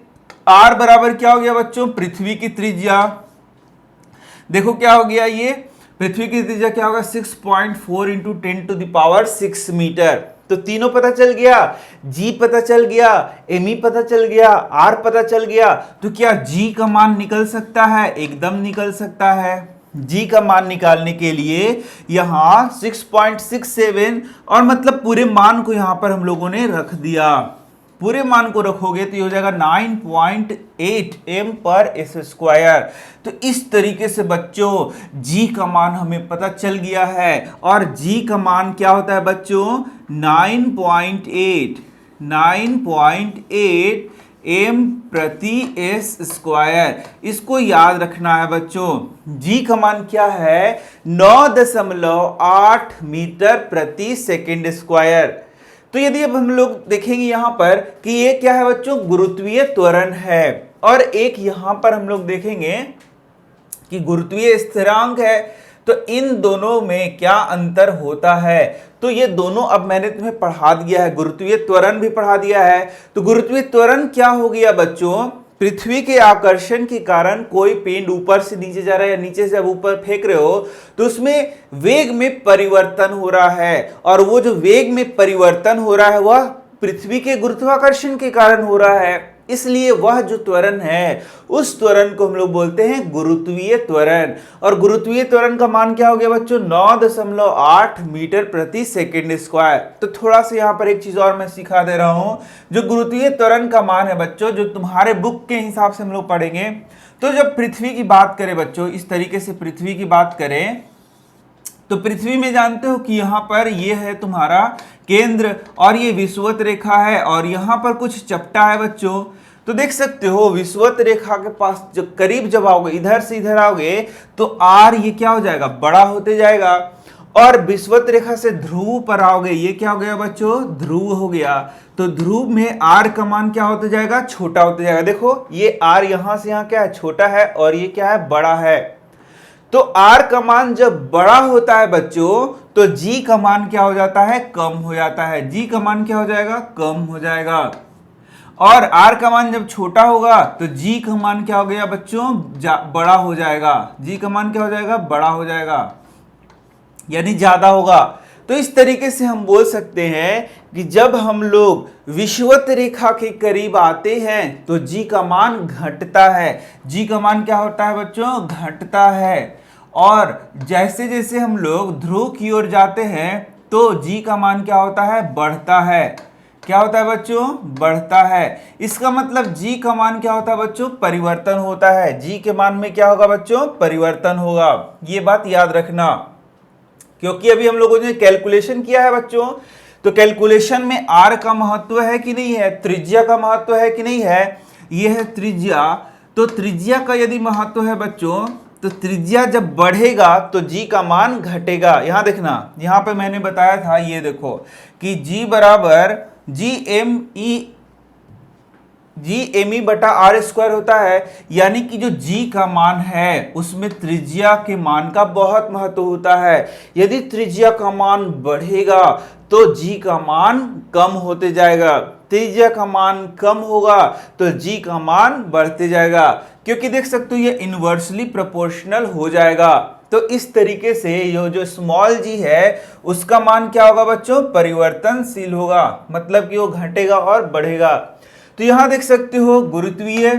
r बराबर क्या हो गया बच्चों? पृथ्वी की त्रिज्या। देखो क्या हो गया, ये पृथ्वी की त्रिज्या क्या होगा 6.4 into 10 to the power 6 metre. तो तीनों पता चल गया, जी पता चल गया, एमी पता चल गया, आर पता चल गया। तो क्या जी का मान निकल सकता है? एकदम निकल सकता है। जी का मान निकालने के लिए यहां 6.67 और मतलब पूरे मान को यहां पर हम लोगों ने रख दिया। पूरे मान को रखोगे तो ये हो जाएगा 9.8 m पर एस स्क्वायर। तो इस तरीके से बच्चों जी का मान हमें पता चल गया है। और जी का मान क्या होता है बच्चों? 9.8 m प्रति एस स्क्वायर। इसको याद रखना है बच्चों। जी का मान क्या है? 9.8 मीटर प्रति सेकेंड स्क्वायर। तो यदि अब हम लोग देखेंगे यहां पर कि ये क्या है बच्चों? गुरुत्वीय त्वरण है। और एक यहां पर हम लोग देखेंगे कि गुरुत्वीय स्थिरांक है। तो इन दोनों में क्या अंतर होता है? तो ये दोनों अब मैंने तुम्हें पढ़ा दिया है, गुरुत्वीय त्वरण भी पढ़ा दिया है। तो गुरुत्वीय त्वरण क्या हो गया बच्चों? पृथ्वी के आकर्षण के कारण कोई पिंड ऊपर से नीचे जा रहा है या नीचे से अब ऊपर फेंक रहे हो तो उसमें वेग में परिवर्तन हो रहा है। और वो जो वेग में परिवर्तन हो रहा है वह पृथ्वी के गुरुत्वाकर्षण के कारण हो रहा है। इसलिए वह जो त्वरण है उस त्वरण को हम लोग बोलते हैं गुरुत्वीय त्वरण। और गुरुत्वीय त्वरण का मान क्या हो गया बच्चों? 9.8 मीटर प्रति सेकेंड स्क्वायर। तो थोड़ा सा यहाँ पर एक चीज और मैं सिखा दे रहा हूं। जो गुरुत्वीय त्वरण का मान है बच्चों, जो तुम्हारे बुक के हिसाब से हम लोग पढ़ेंगे, तो जब पृथ्वी की बात करें बच्चों, इस तरीके से पृथ्वी की बात करें तो पृथ्वी में जानते हो कि यहां पर ये है तुम्हारा केंद्र और ये विषुवत रेखा है और यहां पर कुछ चपटा है बच्चों। तो देख सकते हो विषुवत रेखा के पास जो करीब जब आओगे, इधर से इधर आओगे तो आर ये क्या हो जाएगा? बड़ा होते जाएगा। और विषुवत रेखा से ध्रुव पर आओगे, ये क्या हो गया बच्चों? ध्रुव हो गया। तो ध्रुव में आर का मान क्या होते जाएगा? छोटा होते जाएगा। देखो ये आर यहां से यहां क्या है? छोटा है और ये क्या है? बड़ा है। तो R का मान जब बड़ा होता है बच्चों तो G का मान क्या हो जाता है? कम हो जाता है। G का मान क्या हो जाएगा? कम हो जाएगा। और R का मान जब छोटा होगा तो G का मान क्या हो गया बच्चों? बड़ा हो जाएगा। G का मान क्या हो जाएगा? बड़ा हो जाएगा, यानी ज्यादा होगा। तो इस तरीके से हम बोल सकते हैं कि जब हम लोग विषुवत रेखा के करीब आते हैं तो G का मान घटता है। G का मान क्या होता है बच्चों? घटता है। और जैसे जैसे हम लोग ध्रुव की ओर जाते हैं तो G का मान क्या होता है? बढ़ता है। क्या होता है बच्चों? बढ़ता है। इसका मतलब G का मान क्या होता है बच्चों? परिवर्तन होता है। G के मान में क्या होगा बच्चों? परिवर्तन होगा। ये बात याद रखना, क्योंकि अभी हम लोगों ने कैलकुलेशन किया है बच्चों। तो कैलकुलेशन में R का महत्व है कि नहीं है? त्रिज्या का महत्व है कि नहीं है? ये है त्रिज्या। तो त्रिज्या का यदि महत्व है बच्चों तो त्रिज्या जब बढ़ेगा तो G का मान घटेगा। यहां देखना, यहां पे मैंने बताया था, ये देखो कि G बराबर जी एम ई बटा आर स्क्वायर होता है। यानी कि जो G का मान है उसमें त्रिज्या के मान का बहुत महत्व होता है। यदि त्रिज्या का मान बढ़ेगा तो G का मान कम होते जाएगा, त्रिज्या का मान कम होगा तो G का मान बढ़ते जाएगा, क्योंकि देख सकते हो ये इनवर्सली प्रोपोर्शनल हो जाएगा। तो इस तरीके से ये जो स्मॉल g है उसका मान क्या होगा बच्चों? परिवर्तनशील होगा, मतलब कि वो घटेगा और बढ़ेगा। तो यहां देख सकते हो गुरुत्वीय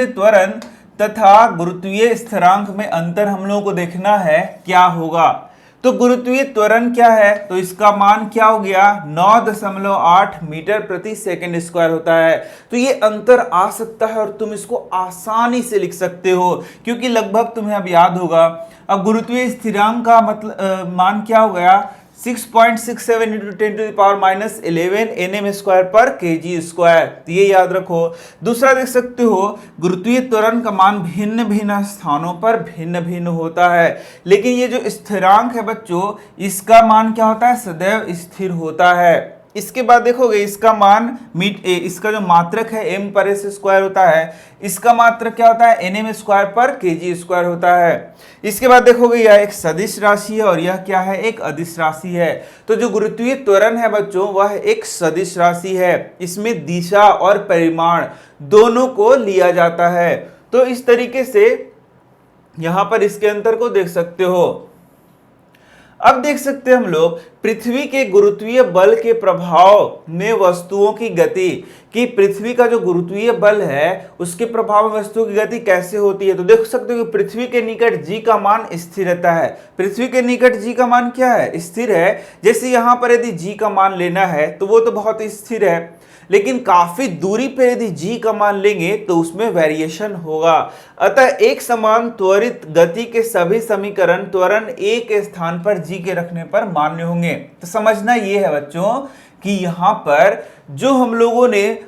त्वरण तथा गुरुत्वीय स्थिरांक में अंतर हम लोगों को देखना है क्या होगा। तो गुरुत्वीय त्वरण क्या है, तो इसका मान क्या हो गया 9.8 मीटर प्रति सेकंड स्क्वायर होता है। तो ये अंतर आ सकता है और तुम इसको आसानी से लिख सकते हो क्योंकि लगभग तुम्हें अब याद होगा। अब गुरुत्वीय स्थिरांक का मतलब मान क्या हो गया 6.67 इंटू 10⁻11 nm स्क्वायर पर kg स्क्वायर, तो ये याद रखो। दूसरा देख सकते हो गुरुत्वीय त्वरण का मान भिन्न भिन्न स्थानों पर भिन्न भिन्न होता है, लेकिन ये जो स्थिरांक है बच्चों इसका मान क्या होता है सदैव स्थिर होता है। इसके बाद देखोगे इसका मान इसका जो मात्रक है m पर s स्क्वायर होता है, इसका मात्रक क्या होता है nm स्क्वायर पर kg स्क्वायर होता है। इसके बाद देखोगे यह एक सदिश राशि है और यह क्या है एक अदिश राशि है। तो जो गुरुत्वीय त्वरण है बच्चों वह एक सदिश राशि है, इसमें दिशा और परिमाण दोनों को लिया जाता है। तो इस तरीके से यहां पर इसके अंतर को देख सकते हो। अब देख सकते हैं हम लोग पृथ्वी के गुरुत्वीय बल के प्रभाव में वस्तुओं की गति, कि पृथ्वी का जो गुरुत्वीय बल है उसके प्रभाव में वस्तुओं की गति कैसे होती है। तो देख सकते हो कि पृथ्वी के निकट g का मान स्थिर रहता है। पृथ्वी के निकट g का मान क्या है स्थिर है। जैसे यहां पर यदि g का मान लेना है तो वो तो बहुत स्थिर है, लेकिन काफी दूरी पर यदि g का मान लेंगे तो उसमें वेरिएशन होगा। अतः एक समान त्वरित गति के सभी समीकरण त्वरण एक स्थान पर g के रखने पर मान्य होंगे। तो समझना ये है बच्चों कि यहाँ पर जो हम लोगों ने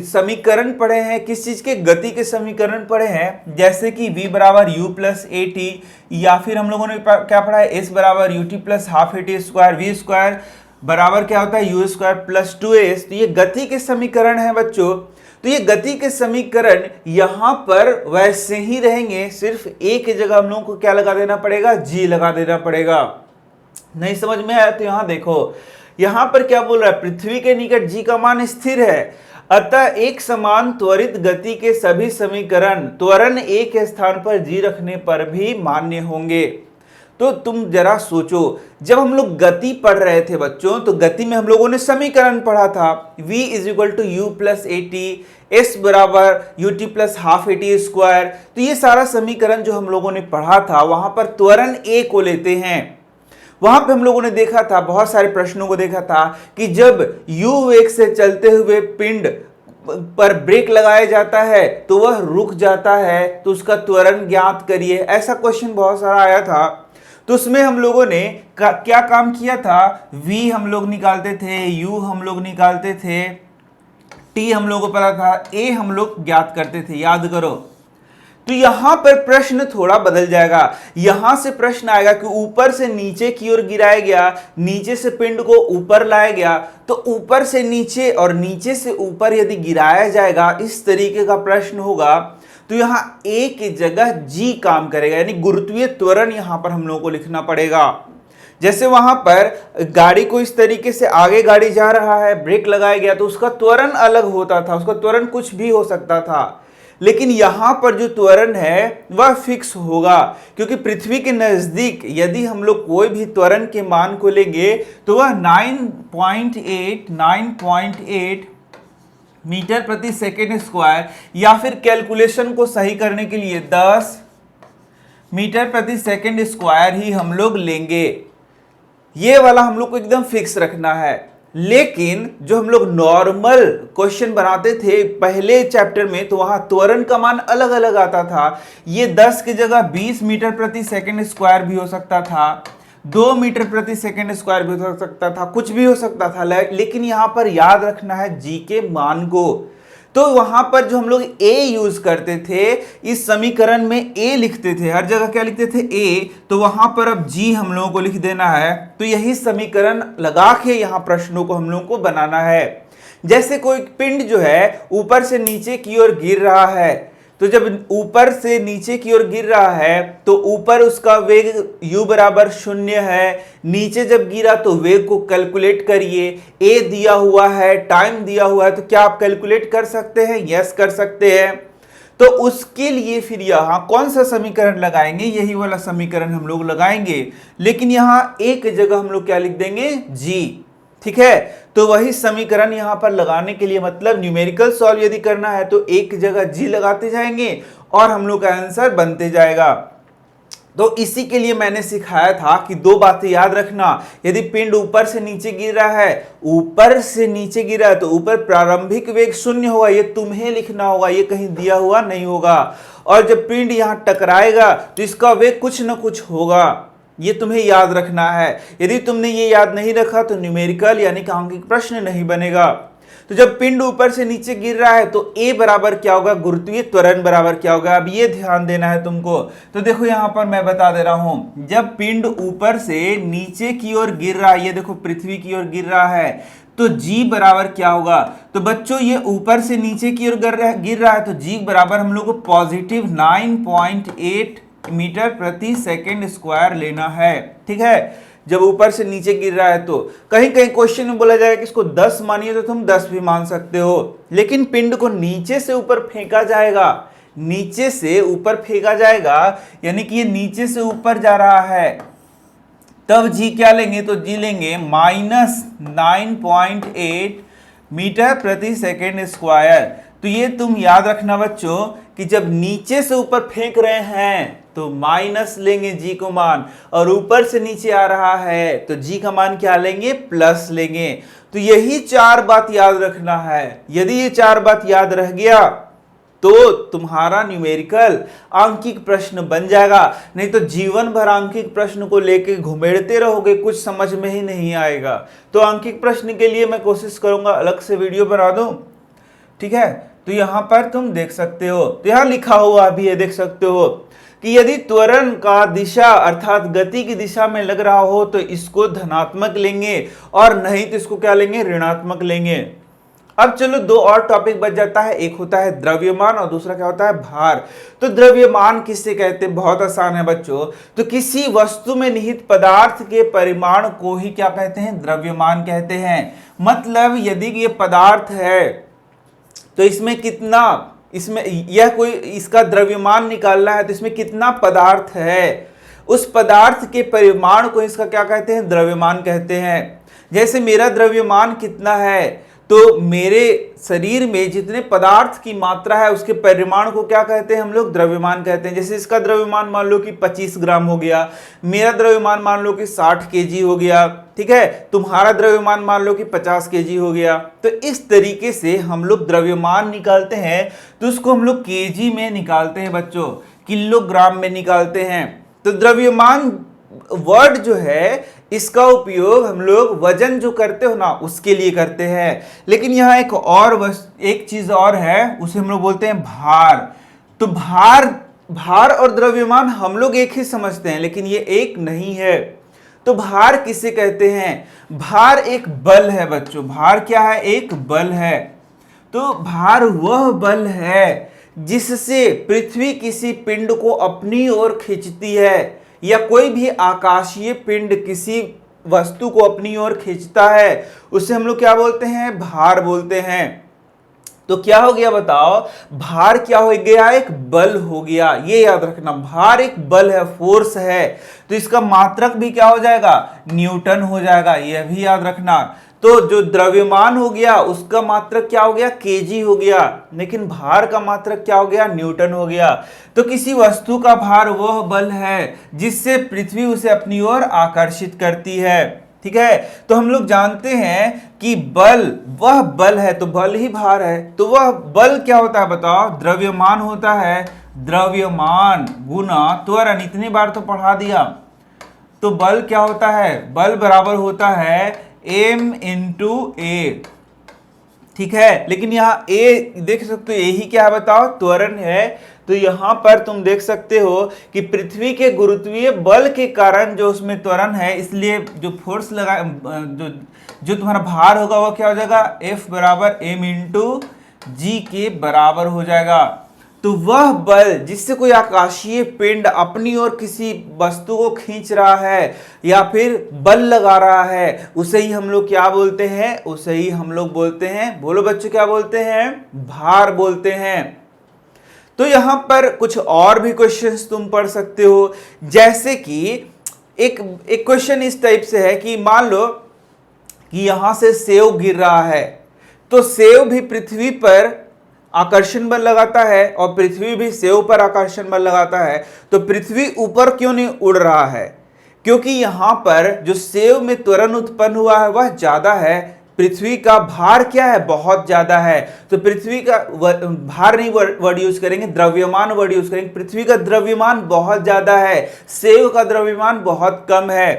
समीकरण पढ़े हैं किस चीज के गति के समीकरण पढ़े हैं, जैसे कि v बराबर u प्लस ए टी, या फिर हम लोगों ने क्या पढ़ा है s बराबर U T plus half A T square, V square बराबर क्या होता है यू स्क्वायर प्लस 2s। तो ये गति के समीकरण है बच्चों। तो ये गति के समीकरण यहां पर वैसे ही रहेंगे, सिर्फ एक जगह हम लोगों को क्या लगा देना पड़ेगा g लगा देना पड़ेगा। नहीं समझ में आया तो यहां देखो यहां पर क्या बोल रहा है पृथ्वी के निकट g का मान स्थिर है, अतः एक समान त्वरित गति के सभी समीकरण त्वरण एक स्थान पर g रखने पर भी मान्य होंगे। तो तुम जरा सोचो जब हम लोग गति पढ़ रहे थे बच्चों तो गति में हम लोगों ने समीकरण पढ़ा था v is equal to u plus a t, s बराबर U T plus half A T square. तो ये सारा समीकरण जो हम लोगों ने पढ़ा था वहां पर त्वरण ए को लेते हैं। वहां पे हम लोगों ने देखा था बहुत सारे प्रश्नों को देखा था कि जब u वेग से चलते हुए पिंड पर ब्रेक लगाया जाता है तो वह रुक जाता है, तो उसका त्वरण ज्ञात करिए। ऐसा क्वेश्चन बहुत सारा आया था। तो उसमें हम लोगों ने क्या काम किया था, v हम लोग निकालते थे, u हम लोग निकालते थे, t हम लोगों को पता था, a हम लोग ज्ञात करते थे, याद करो। तो यहां पर प्रश्न थोड़ा बदल जाएगा। यहां से प्रश्न आएगा कि ऊपर से नीचे की ओर गिराया गया, नीचे से पिंड को ऊपर लाया गया, तो ऊपर से नीचे और नीचे से ऊपर यदि गिराया जाएगा इस तरीके का प्रश्न होगा तो यहां a की जगह g काम करेगा, यानी गुरुत्वीय त्वरण यहां पर हम लोगों को लिखना पड़ेगा। जैसे वहां पर गाड़ी को इस तरीके से आगे गाड़ी जा रहा है, ब्रेक लगाया गया तो उसका त्वरण अलग होता था, उसका त्वरण कुछ भी हो सकता था, लेकिन यहां पर जो त्वरण है वह फिक्स होगा क्योंकि पृथ्वी के नजदीक यदि हम लोग कोई भी त्वरण के मान को लेंगे तो वह 9.8 मीटर प्रति सेकेंड स्क्वायर, या फिर कैलकुलेशन को सही करने के लिए 10 मीटर प्रति सेकेंड स्क्वायर ही हम लोग लेंगे। ये वाला हम लोग को एकदम फिक्स रखना है। लेकिन जो हम लोग नॉर्मल क्वेश्चन बनाते थे पहले चैप्टर में तो वहां त्वरण का मान अलग अलग आता था। ये 10 की जगह 20 मीटर प्रति सेकेंड स्क्वायर भी हो सकता था, 2 मीटर प्रति सेकेंड स्क्वायर भी हो सकता था, कुछ भी हो सकता था, लेकिन यहां पर याद रखना है g के मान को। तो वहां पर जो हम लोग a यूज करते थे इस समीकरण में a लिखते थे, हर जगह क्या लिखते थे a, तो वहां पर अब g हम लोगों को लिख देना है। तो यही समीकरण लगा के यहां प्रश्नों को हम लोगों को बनाना है। जैसे कोई पिंड जो है ऊपर से नीचे की ओर गिर रहा है, तो जब ऊपर से नीचे की ओर गिर रहा है तो ऊपर उसका वेग u बराबर 0 है, नीचे जब गिरा तो वेग को कैलकुलेट करिए, a दिया हुआ है, टाइम दिया हुआ है, तो क्या आप कैलकुलेट कर सकते हैं? यस कर सकते हैं। तो उसके लिए फिर यहाँ कौन सा समीकरण लगाएंगे? यही वाला समीकरण हम लोग लगाएंगे, लेकिन यहाँ एक जगह हम लोग क्या लिख देंगे? g। ठीक है, तो वही समीकरण यहां पर लगाने के लिए मतलब न्यूमेरिकल सॉल्व यदि करना है तो एक जगह g लगाते जाएंगे और हम लोग का आंसर बनते जाएगा। तो इसी के लिए मैंने सिखाया था कि दो बातें याद रखना। यदि पिंड ऊपर से नीचे गिर रहा है, ऊपर से नीचे गिरा है, तो ऊपर प्रारंभिक वेग 0 होगा, ये तुम्हें लिखना होगा, ये कहीं दिया हुआ नहीं होगा। और जब पिंड यहां टकराएगा तो इसका वेग कुछ ना कुछ होगा, ये तुम्हें याद रखना है। यदि तुमने ये याद नहीं रखा तो न्यूमेरिकल यानी कि अंकित प्रश्न नहीं बनेगा। तो जब पिंड ऊपर से नीचे गिर रहा है तो A बराबर क्या होगा, गुरुत्वीय त्वरण बराबर क्या होगा, अब ये ध्यान देना है तुमको। तो देखो यहां पर मैं बता दे रहा हूं, जब पिंड ऊपर से नीचे की ओर गिर रहा है, ये देखो पृथ्वी की ओर गिर रहा है, तो G बराबर क्या होगा। तो बच्चों ये ऊपर से नीचे की ओर गिर रहा है, तो G बराबर हम लोग को पॉजिटिव 9.8 मीटर प्रति सेकेंड स्क्वायर लेना है। ठीक है, जब ऊपर से नीचे गिर रहा है तो कहीं कहीं क्वेश्चन में बोला जाएगा कि इसको 10 मानिए, तो तुम 10 भी मान सकते हो। लेकिन पिंड को नीचे से ऊपर फेंका जाएगा, नीचे से ऊपर फेंका जाएगा, यानी कि ये नीचे से ऊपर जा रहा है, तब जी क्या लेंगे, तो जी लेंगे -9.8 मीटर प्रति सेकेंड स्क्वायर। तो ये तुम याद रखना बच्चों कि जब नीचे से ऊपर फेंक रहे हैं तो माइनस लेंगे जी को मान, और ऊपर से नीचे आ रहा है तो जी का मान क्या लेंगे, प्लस लेंगे। तो यही 4 बात याद रखना है। यदि ये 4 बात याद रह गया तो तुम्हारा न्यूमेरिकल आंकिक प्रश्न बन जाएगा, नहीं तो जीवन भर आंकिक प्रश्न को लेके घुमेड़ते रहोगे, कुछ समझ में ही नहीं आएगा। तो आंकिक प्रश्न के लिए मैं कोशिश करूंगा अलग से वीडियो बना दूं, ठीक है। तो यहां पर तुम देख सकते हो, तो यहां लिखा हुआ भी है, देख सकते हो कि यदि त्वरण का दिशा अर्थात गति की दिशा में लग रहा हो तो इसको धनात्मक लेंगे, और नहीं तो इसको क्या लेंगे, ऋणात्मक लेंगे। अब चलो 2 और टॉपिक बच जाता है, एक होता है द्रव्यमान और दूसरा क्या होता है, भार। तो द्रव्यमान किससे कहते हैं, बहुत आसान है बच्चों। तो किसी वस्तु में निहित पदार्थ के परिमाण को ही क्या कहते हैं, द्रव्यमान कहते हैं। मतलब यदि ये पदार्थ है तो इसमें कितना, इसमें यह कोई इसका द्रव्यमान निकालना है तो इसमें कितना पदार्थ है, उस पदार्थ के परिमाण को इसका क्या कहते हैं, द्रव्यमान कहते हैं। जैसे मेरा द्रव्यमान कितना है, तो मेरे शरीर में जितने पदार्थ की मात्रा है उसके परिमाण को क्या कहते हैं, हम लोग द्रव्यमान कहते हैं। जैसे इसका द्रव्यमान मान लो कि 25 ग्राम हो गया, मेरा द्रव्यमान मान लो कि 60 केजी हो गया, ठीक है, तुम्हारा द्रव्यमान मान लो कि 50 केजी हो गया। तो इस तरीके से हम लोग द्रव्यमान निकालते हैं, तो उसको हम लोग केजी में निकालते हैं बच्चों, किलोग्राम में निकालते हैं। तो द्रव्यमान वर्ड जो है इसका उपयोग हम लोग वजन जो करते हो ना उसके लिए करते हैं। लेकिन यहाँ एक चीज और है, उसे हम लोग बोलते हैं भार। तो भार और द्रव्यमान हम लोग एक ही समझते हैं, लेकिन ये एक नहीं है। तो भार किसे कहते हैं, भार एक बल है बच्चों। भार क्या है, एक बल है। तो भार वह बल है जिससे पृथ्वी किसी पिंड को अपनी ओर खींचती है, या कोई भी आकाशीय पिंड किसी वस्तु को अपनी ओर खींचता है, उसे हम लोग क्या बोलते हैं, भार बोलते हैं। तो क्या हो गया बताओ, भार क्या हो गया, एक बल हो गया। ये याद रखना, भार एक बल है, फोर्स है। तो इसका मात्रक भी क्या हो जाएगा, न्यूटन हो जाएगा, यह भी याद रखना। तो जो द्रव्यमान हो गया उसका मात्रक क्या हो गया, केजी हो गया, लेकिन भार का मात्रक क्या हो गया, न्यूटन हो गया। तो किसी वस्तु का भार वह बल है जिससे पृथ्वी उसे अपनी ओर आकर्षित करती है, ठीक है। तो हम लोग जानते हैं कि बल वह बल है, तो बल ही भार है। तो वह बल क्या होता है बताओ, द्रव्यमान होता है, द्रव्यमान गुना त्वरण, इतनी बार तो पढ़ा दिया। तो बल क्या होता है, बल बराबर होता है m इंटू ए, ठीक है। लेकिन यहाँ ए देख सकते हो, यही क्या है बताओ, त्वरण है। तो यहाँ पर तुम देख सकते हो कि पृथ्वी के गुरुत्वीय बल के कारण जो उसमें त्वरण है, इसलिए जो फोर्स लगा जो तुम्हारा भार होगा वो क्या हो जाएगा, F बराबर m इंटू जी के बराबर हो जाएगा। तो वह बल जिससे कोई आकाशीय पिंड अपनी ओर किसी वस्तु को खींच रहा है या फिर बल लगा रहा है, उसे ही हम लोग क्या बोलते हैं, उसे ही हम लोग बोलते हैं, बोलो बच्चों क्या बोलते हैं, भार बोलते हैं। तो यहां पर कुछ और भी क्वेश्चंस तुम पढ़ सकते हो, जैसे कि एक क्वेश्चन इस टाइप से है कि मान लो कि यहां से सेव गिर रहा है, तो सेव भी पृथ्वी पर आकर्षण बल लगाता है और पृथ्वी भी सेव पर आकर्षण बल लगाता है, तो पृथ्वी ऊपर क्यों नहीं उड़ रहा है? क्योंकि यहां पर जो सेव में त्वरण उत्पन्न हुआ है वह ज्यादा है, पृथ्वी का भार क्या है? बहुत ज्यादा है। तो पृथ्वी का भार नहीं वर्ड यूज करेंगे, द्रव्यमान वर्ड यूज करेंगे। पृथ्वी का द्रव्यमान बहुत ज्यादा है, सेव का द्रव्यमान बहुत कम है।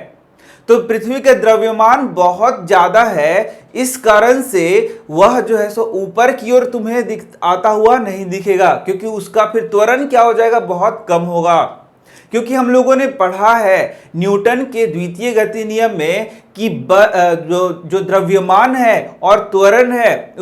तो पृथ्वी का द्रव्यमान बहुत ज्यादा है, इस कारण से वह जो है सो ऊपर की ओर तुम्हें आता हुआ नहीं दिखेगा, क्योंकि उसका फिर त्वरण क्या हो जाएगा? बहुत कम होगा। क्योंकि हम लोगों ने पढ़ा है न्यूटन के द्वितीय गति नियम में कि जो द्रव्यमान है और त्वरण है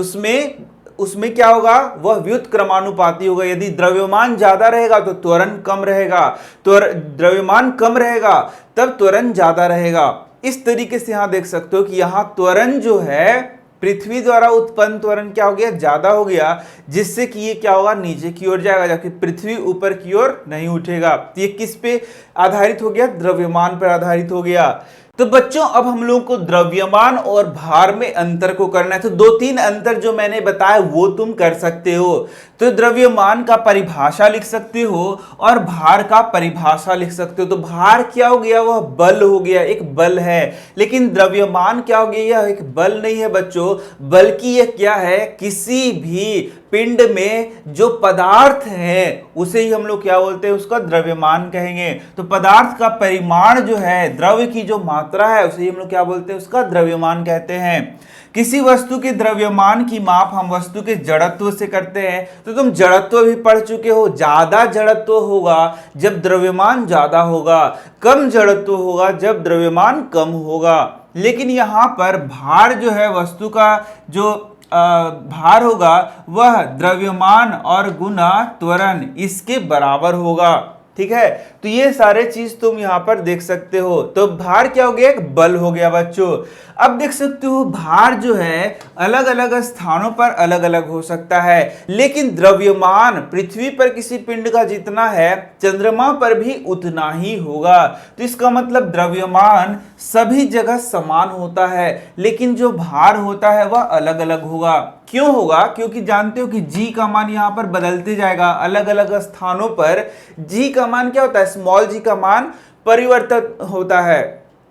उसमें क्या होगा? वह व्युत्क्रमानुपाती होगा। यदि द्रव्यमान ज्यादा रहेगा तो त्वरण कम रहेगा, द्रव्यमान कम रहेगा तब त्वरण ज्यादा रहेगा। इस तरीके से यहां देख सकते हो कि यहां त्वरण जो है, पृथ्वी द्वारा उत्पन्न त्वरण क्या हो गया? ज्यादा हो गया, जिससे कि ये क्या होगा? नीचे की ओर जाएगा, जबकि पृथ्वी ऊपर की ओर नहीं उठेगा। तो ये किस पे आधारित हो गया? द्रव्यमान पर आधारित हो गया। तो बच्चों अब हम लोगों को द्रव्यमान और भार में अंतर को करना है। तो 2-3 अंतर जो मैंने बताया वो तुम कर सकते हो। तो द्रव्यमान का परिभाषा लिख सकते हो और भार का परिभाषा लिख सकते हो। तो भार क्या हो गया? वह बल हो गया, एक बल है। लेकिन द्रव्यमान क्या हो गया? यह एक बल नहीं है बच्चों, बल्कि यह क्या है? किसी भी पिंड में जो पदार्थ है उसे ही हम लोग क्या बोलते हैं? उसका द्रव्यमान कहेंगे। तो पदार्थ का परिमाण जो है, द्रव्य की जो मात्रा है, उसे ही हम लोग क्या बोलते हैं? उसका द्रव्यमान कहते हैं। किसी वस्तु के द्रव्यमान की माप हम वस्तु के जड़त्व से करते हैं। तो तुम जड़त्व भी पढ़ चुके हो। ज्यादा जड़त्व होगा जब द्रव्यमान ज्यादा होगा, कम जड़त्व होगा जब द्रव्यमान कम होगा। लेकिन यहां पर भार जो है, वस्तु का जो भार होगा वह द्रव्यमान और गुना त्वरण इसके बराबर होगा। ठीक है, तो ये सारे चीज तुम यहां पर देख सकते हो। तो भार क्या हो गया? एक बल हो गया बच्चों। अब देख सकते हो भार जो है अलग अलग स्थानों पर अलग अलग हो सकता है, लेकिन द्रव्यमान पृथ्वी पर किसी पिंड का जितना है चंद्रमा पर भी उतना ही होगा। तो इसका मतलब द्रव्यमान सभी जगह समान होता है, लेकिन जो भार होता है वह अलग अलग होगा। क्यों होगा? क्योंकि जानते हो कि जी का मान यहां पर बदलते जाएगा। अलग अलग स्थानों पर जी का मान क्या होता है? स्मॉल जी का मान परिवर्तित होता है।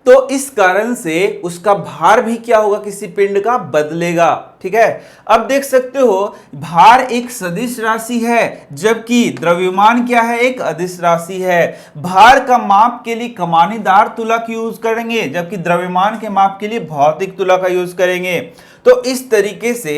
तो इस कारण से उसका भार भी क्या होगा? किसी पिंड का बदलेगा। ठीक है, अब देख सकते हो भार एक सदिश राशि है, जबकि द्रव्यमान क्या है? एक अदिश राशि है। भार का माप के लिए कमानीदार तुलक यूज करेंगे, जबकि द्रव्यमान के माप के लिए भौतिक तुलक का यूज करेंगे। तो इस तरीके से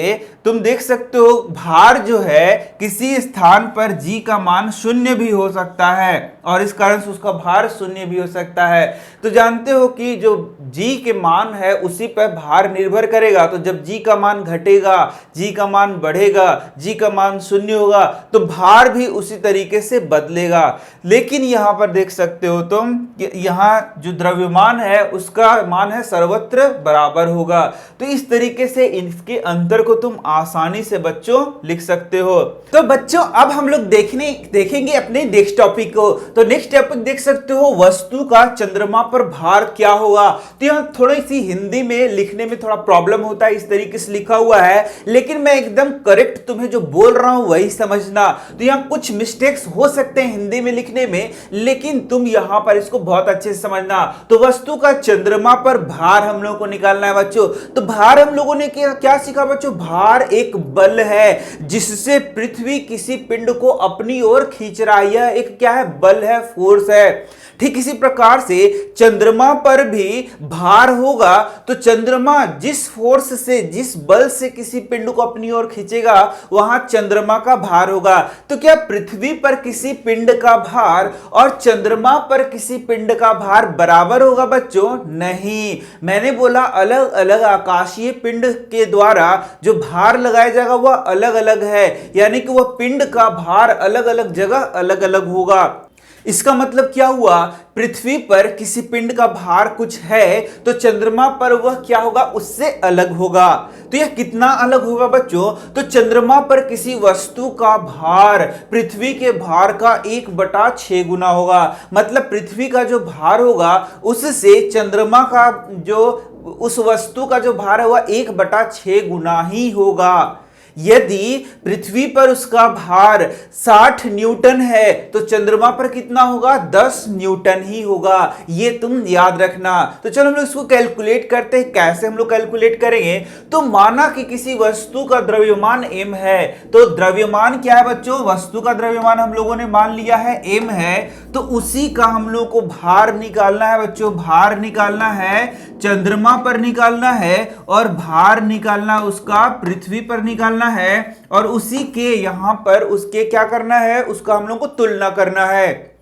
तुम देख सकते हो भार जो है किसी स्थान पर जी का मान 0 भी हो सकता है और इस कारण से उसका भार 0 भी हो सकता है। तो जानते हो कि जो जी के मान है उसी पर भार निर्भर करेगा। तो जब जी का मान घटेगा, जी का मान बढ़ेगा, जी का मान 0 होगा, तो भार भी उसी तरीके से बदलेगा। लेकिन यहां पर देख सकते हो तुम, यहां जो द्रव्यमान है उसका मान है सर्वत्र बराबर होगा। तो इस तरीके से इनके अंतर को तुम आसानी से बच्चों लिख सकते हो। तो बच्चों अब हम लोग देखेंगे अपने नेक्स्ट टॉपिक को। तो नेक्स्ट टॉपिक देख सकते हो वस्तु का चंद्रमा पर भार क्या होगा। तो यहां थोड़ी सी हिंदी में लिखने में थोड़ा प्रॉब्लम होता है, इस तरीके से लिखा हुआ है, लेकिन मैं एकदम करेक्ट तुम्हें जो बोल रहा हूं वही समझना। तो यहां कुछ मिस्टेक्स हो सकते हैं हिंदी में लिखने में, लेकिन तुम यहां पर इसको बहुत अच्छे से समझना। तो वस्तु का चंद्रमा पर भार हम लोगों को निकालना है बच्चों। तो भार हम लोगों ने क्या सीखा बच्चों? भार एक बल है जिससे पृथ्वी किसी पिंड को अपनी ओर खींच रहा है। यह एक क्या है? बल है, फोर्स है। ठीक इसी प्रकार से चंद्रमा पर भी भार होगा। तो चंद्रमा जिस फोर्स से, जिस बल से किसी पिंड को अपनी ओर खींचेगा वहां चंद्रमा का भार होगा। तो क्या पृथ्वी पर किसी पिंड का भार और चंद्रमा पर किसी पिंड का भार बराबर होगा बच्चों? नहीं, मैंने बोला अलग अलग आकाशीय पिंड के द्वारा जो भार लगाया जाएगा वह अलग अलग है, यानी कि वह पिंड का भार अलग अलग जगह अलग अलग होगा। इसका मतलब क्या हुआ? पृथ्वी पर किसी पिंड का भार कुछ है तो चंद्रमा पर वह क्या होगा? उससे अलग होगा। तो यह कितना अलग होगा बच्चों? तो चंद्रमा पर किसी वस्तु का भार पृथ्वी के भार का 1/6 गुना होगा। मतलब पृथ्वी का जो भार होगा उससे चंद्रमा का जो उस वस्तु का जो भार है वह 1/6 गुना ही होगा। यदि पृथ्वी पर उसका भार 60 न्यूटन है तो चंद्रमा पर कितना होगा, 10 न्यूटन ही होगा। ये तुम याद रखना। तो चलो हम लोग इसको कैलकुलेट करते हैं। कैसे हम लोग कैलकुलेट करेंगे, तो माना कि किसी वस्तु का द्रव्यमान m है, तो द्रव्यमान क्या है बच्चों, वस्तु का द्रव्यमान हम लोगों ने मान लिया है m है, तो उसी का हम लोग को भार निकालना है बच्चों। भार निकालना है चंद्रमा पर निकालना है, और भार निकालना उसका पृथ्वी पर निकालना है, और उसी के यहां पर उसके क्या करना है, उसका हम लोग को तुलना करना है।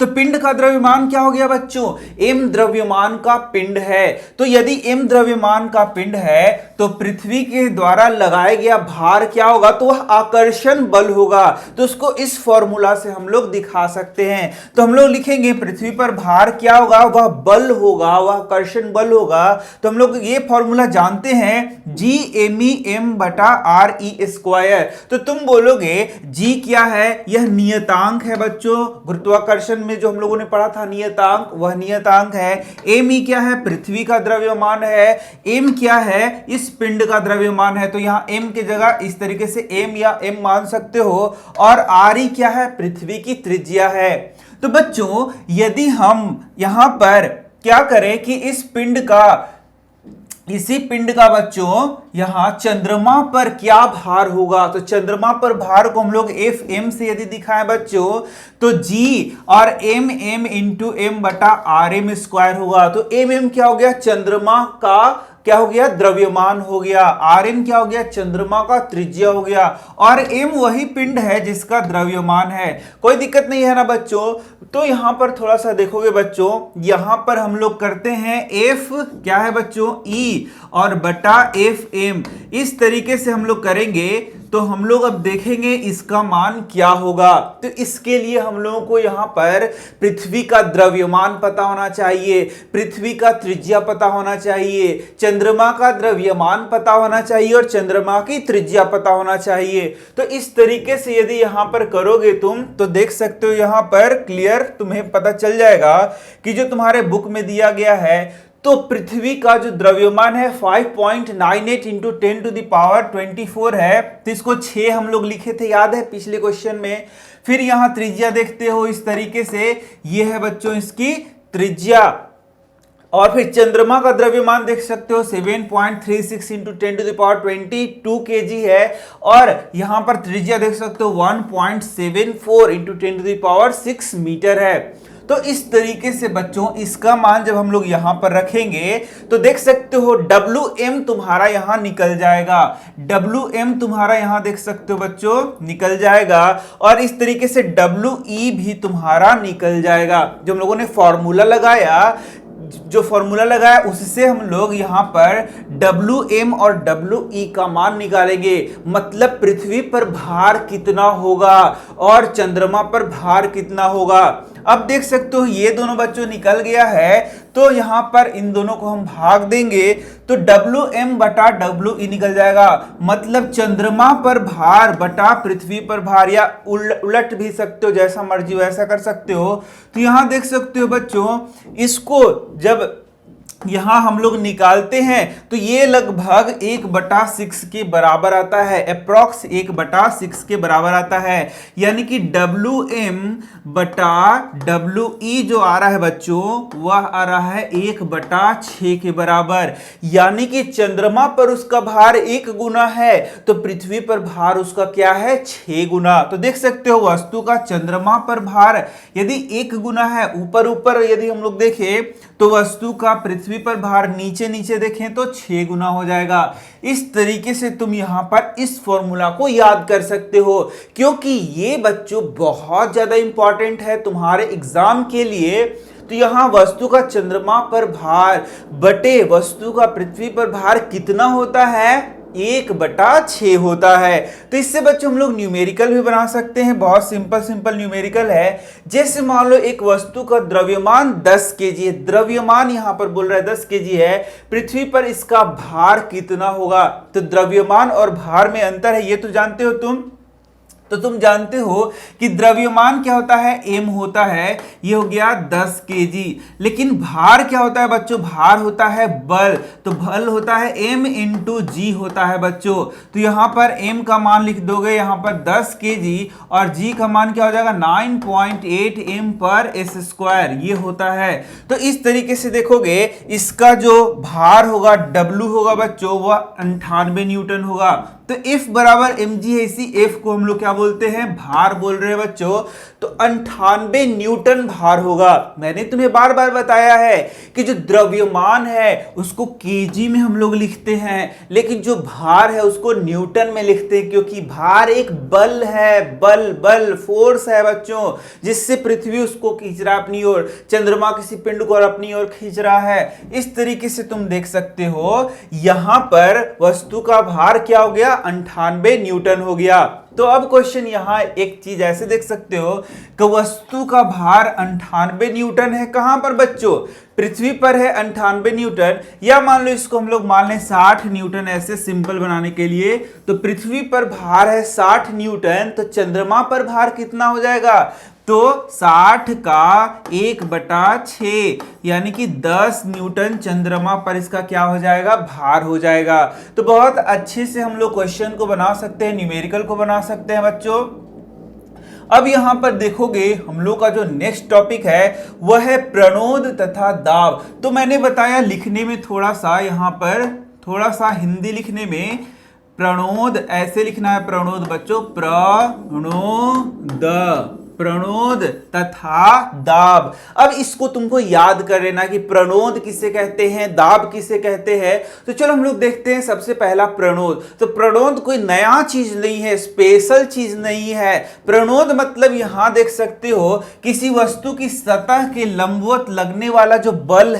तो पिंड का द्रव्यमान क्या हो गया बच्चों, m द्रव्यमान का पिंड है। तो यदि m द्रव्यमान का पिंड है तो पृथ्वी के द्वारा लगाया गया भार क्या होगा, तो वह आकर्षण बल होगा। तो उसको इस फॉर्मूला से हम लोग दिखा सकते हैं। तो हम लोग लिखेंगे पृथ्वी पर भार क्या होगा, वह बल होगा, वह आकर्षण बल होगा। तो हम लोग ये फॉर्मूला जानते हैं, G_m बटा RE²। तो तुम बोलोगे G क्या है, यह नियतांक है बच्चों, गुरुत्वाकर्षण में जो हम लोगों ने पढ़ा था नियतांक, वह नियतांक है। m क्या है, पृथ्वी का द्रव्यमान है। m क्या है, इस पिंड का द्रव्यमान है। तो यहां m की जगह इस तरीके से m या m मान सकते हो। और RE क्या है, पृथ्वी की त्रिज्या है। तो बच्चों यदि हम यहां पर क्या करें कि इसी पिंड का बच्चों यहां चंद्रमा पर क्या भार होगा, तो चंद्रमा पर भार को हम लोग Fm से यदि दिखाएं बच्चों, तो G और m इंटू m बटा RM² होगा। तो m क्या हो गया, चंद्रमा का क्या हो गया, द्रव्यमान हो गया। Rm क्या हो गया, चंद्रमा का त्रिज्या हो गया। और m वही पिंड है जिसका द्रव्यमान है। कोई दिक्कत नहीं है ना बच्चों। तो यहां पर थोड़ा सा देखोगे बच्चों, यहां पर हम लोग करते हैं F क्या है बच्चों, E और बटा Fm। इस तरीके से हम लोग करेंगे तो हम लोग अब देखेंगे इसका मान क्या होगा। तो इसके लिए हम लोगों को यहां पर पृथ्वी का द्रव्यमान पता होना चाहिए, पृथ्वी का त्रिज्या पता होना चाहिए, चंद्रमा का द्रव्यमान पता होना चाहिए, और चंद्रमा की त्रिज्या पता होना चाहिए। तो इस तरीके से यदि यहां पर करोगे तुम, तो देख सकते हो यहां पर क्लियर तुम्हें पता चल जाएगा कि जो तुम्हारे बुक में दिया गया है, तो पृथ्वी का जो द्रव्यमान है 5.98 इंटू 10⁻24 है। तो इसको 6 हम लोग लिखे थे, याद है पिछले क्वेश्चन में। फिर यहां त्रिज्या देखते हो इस तरीके से, ये है बच्चों इसकी त्रिज्या। और फिर चंद्रमा का द्रव्यमान देख सकते हो 7.36 इंटू 10⁻22 kg है। और यहां पर त्रिज्या देख सकते हो 1.74 इंटू 10⁻6 मीटर है। तो इस तरीके से बच्चों इसका मान जब हम लोग यहां पर रखेंगे तो देख सकते हो Wm तुम्हारा यहां निकल जाएगा। Wm तुम्हारा यहां देख सकते हो बच्चों निकल जाएगा। और इस तरीके से We भी तुम्हारा निकल जाएगा। जो हम लोगों ने फॉर्मूला लगाया उससे हम लोग यहां पर Wm और We का मान निकालेंगे। मतलब पृथ्वी पर भार कितना होगा और चंद्रमा पर भार कितना होगा। अब देख सकते हो ये दोनों बच्चों निकल गया है। तो यहां पर इन दोनों को हम भाग देंगे तो Wm बटा We निकल जाएगा। मतलब चंद्रमा पर भार बटा पृथ्वी पर भार, या उलट भी सकते हो, जैसा मर्जी वैसा कर सकते हो। तो यहां देख सकते हो बच्चों, इसको जब यहां हम लोग निकालते हैं तो ये लगभग 1/6 के बराबर आता है, अप्रॉक्स 1/6 के बराबर आता है। यानी कि Wm बटा We जो आ रहा है बच्चों, वह आ रहा है 1/6 के बराबर। यानी कि चंद्रमा पर उसका भार 1 गुना है, तो पृथ्वी पर भार उसका क्या है, 6 गुना। तो देख सकते हो वस्तु का चंद्रमा पर भार यदि 1 गुना है, ऊपर यदि हम लोग देखें तो वस्तु का पृथ्वी पर भार नीचे देखें तो 6 गुना हो जाएगा। इस तरीके से तुम यहां पर इस फॉर्मूला को याद कर सकते हो, क्योंकि ये बच्चों बहुत ज्यादा इंपॉर्टेंट है तुम्हारे एग्जाम के लिए। तो यहां वस्तु का चंद्रमा पर भार बटे वस्तु का पृथ्वी पर भार कितना होता है, 1/6 होता है। तो इससे बच्चों हम लोग न्यूमेरिकल भी बना सकते हैं। बहुत सिंपल न्यूमेरिकल है। जैसे मान लो एक वस्तु का द्रव्यमान 10 kg है, द्रव्यमान यहां पर बोल रहा है 10 kg है, पृथ्वी पर इसका भार कितना होगा। तो द्रव्यमान और भार में अंतर है, ये तो जानते हो तुम। तो तुम जानते हो कि द्रव्यमान क्या होता है, m होता है, ये हो गया 10 kg। लेकिन भार क्या होता है बच्चों, भार होता है बल, तो बल होता है m इंटू जी होता है बच्चों। तो यहां पर m का मान लिख दोगे यहां पर 10 kg और g का मान क्या हो जाएगा 9.8 m पर एस स्क्वायर, ये होता है। तो इस तरीके से देखोगे इसका जो भार होगा w होगा बच्चों वह 98 न्यूटन होगा। तो F बराबर mg है, इसी F को हम लोग क्या बोलते हैं, भार बोल रहे हैं बच्चों। तो 98 न्यूटन भार होगा। मैंने तुम्हें बार बार बताया है कि जो द्रव्यमान है उसको केजी में हम लोग लिखते हैं, लेकिन जो भार है उसको न्यूटन में लिखते हैं, क्योंकि भार एक बल है, बल फोर्स है बच्चों, जिससे पृथ्वी उसको खींच रहा है अपनी ओर, चंद्रमा किसी पिंड को अपनी ओर खींच रहा है। इस तरीके से तुम देख सकते हो यहां पर वस्तु का भार क्या हो गया, 98 न्यूटन हो गया। तो अब क्वेश्चन यहां एक चीज ऐसे देख सकते हो कि वस्तु का भार 98 न्यूटन है, कहां पर बच्चों, पृथ्वी पर है 98 न्यूटन, या मान लो इसको हम लोग मान लें 60 न्यूटन, ऐसे सिंपल बनाने के लिए। तो पृथ्वी पर भार है 60 न्यूटन, तो चंद्रमा पर भार कितना हो जाएगा, तो 60 का 1/6 यानी कि 10 न्यूटन चंद्रमा पर इसका क्या हो जाएगा, भार हो जाएगा। तो बहुत अच्छे से हम लोग क्वेश्चन को बना सकते हैं, न्यूमेरिकल को बना सकते हैं बच्चों। अब यहां पर देखोगे हम लोग का जो नेक्स्ट टॉपिक है वह है प्रणोद तथा दाब। तो मैंने बताया लिखने में थोड़ा सा, यहां पर थोड़ा सा हिंदी लिखने में प्रणोद ऐसे लिखना है, प्रणोद बच्चों, प्रणोद तथा दाब। अब इसको तुमको याद कर लेना कि प्रणोद किसे कहते हैं, दाब किसे कहते हैं। तो चलो हम लोग देखते हैं सबसे पहला प्रणोद। तो प्रणोद कोई नया चीज नहीं है, स्पेशल चीज नहीं है। प्रणोद मतलब यहां देख सकते हो किसी वस्तु की सतह के लंबवत लगने वाला जो बल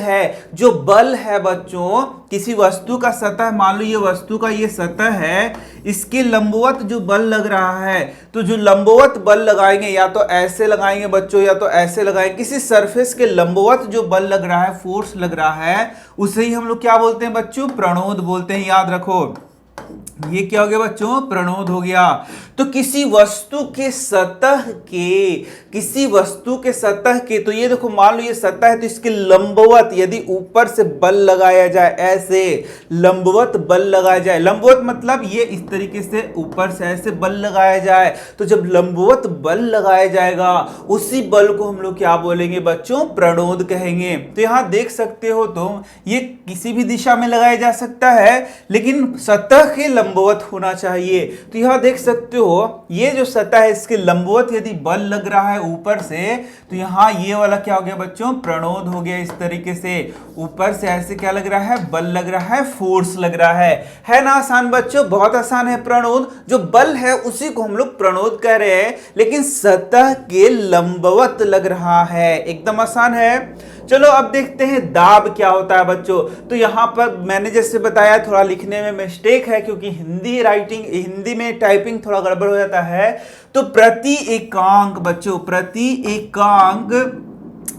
है बच्चों, किसी वस्तु का सतह, मान लो ये वस्तु का ये सतह है, इसके लंबवत जो बल लग रहा है, तो जो लंबवत बल लगाएंगे या तो ऐसे लगाएंगे बच्चों या तो ऐसे लगाएंगे, किसी सरफेस के लंबवत जो बल लग रहा है, फोर्स लग रहा है, उसे ही हम लोग क्या बोलते हैं बच्चों, प्रणोद बोलते हैं। याद रखो ये क्या हो गया बच्चों, प्रणोद हो गया। तो किसी वस्तु के सतह के, तो ये देखो मान लो ये सतह है, तो इसके लंबवत यदि ऊपर से बल लगाया जाए, ऐसे लंबवत बल लगाया जाए, लंबवत मतलब ये इस तरीके से ऊपर से ऐसे बल लगाया जाए, तो जब लंबवत बल लगाया जाएगा उसी बल को हम लोग क्या बोलेंगे बच्चों, प्रणोद कहेंगे। तो यहां देख सकते हो तुम, ये किसी भी दिशा में लगाया जा सकता है, लेकिन सतह के लंबवत होना चाहिए। तो यहां देख सकते हो ये जो सतह है इसके लंबवत यदि बल लग रहा है ऊपर से, तो यहां ये वाला क्या हो गया बच्चों, प्रणोद हो गया। इस तरीके से ऊपर से ऐसे क्या लग रहा है, बल लग रहा है, फोर्स लग रहा है ना आसान बच्चों, बहुत आसान है। प्रणोद जो बल है उसी को हम लोग प्रणोद कह रहे हैं, लेकिन सतह के लंबवत लग रहा है, एकदम आसान है। चलो अब देखते हैं दाब क्या होता है बच्चों। तो यहां पर मैंने जैसे बताया थोड़ा लिखने में मिस्टेक है, क्योंकि हिंदी में टाइपिंग थोड़ा गड़बड़ हो जाता है। तो प्रति एकांक बच्चों, प्रति एकांक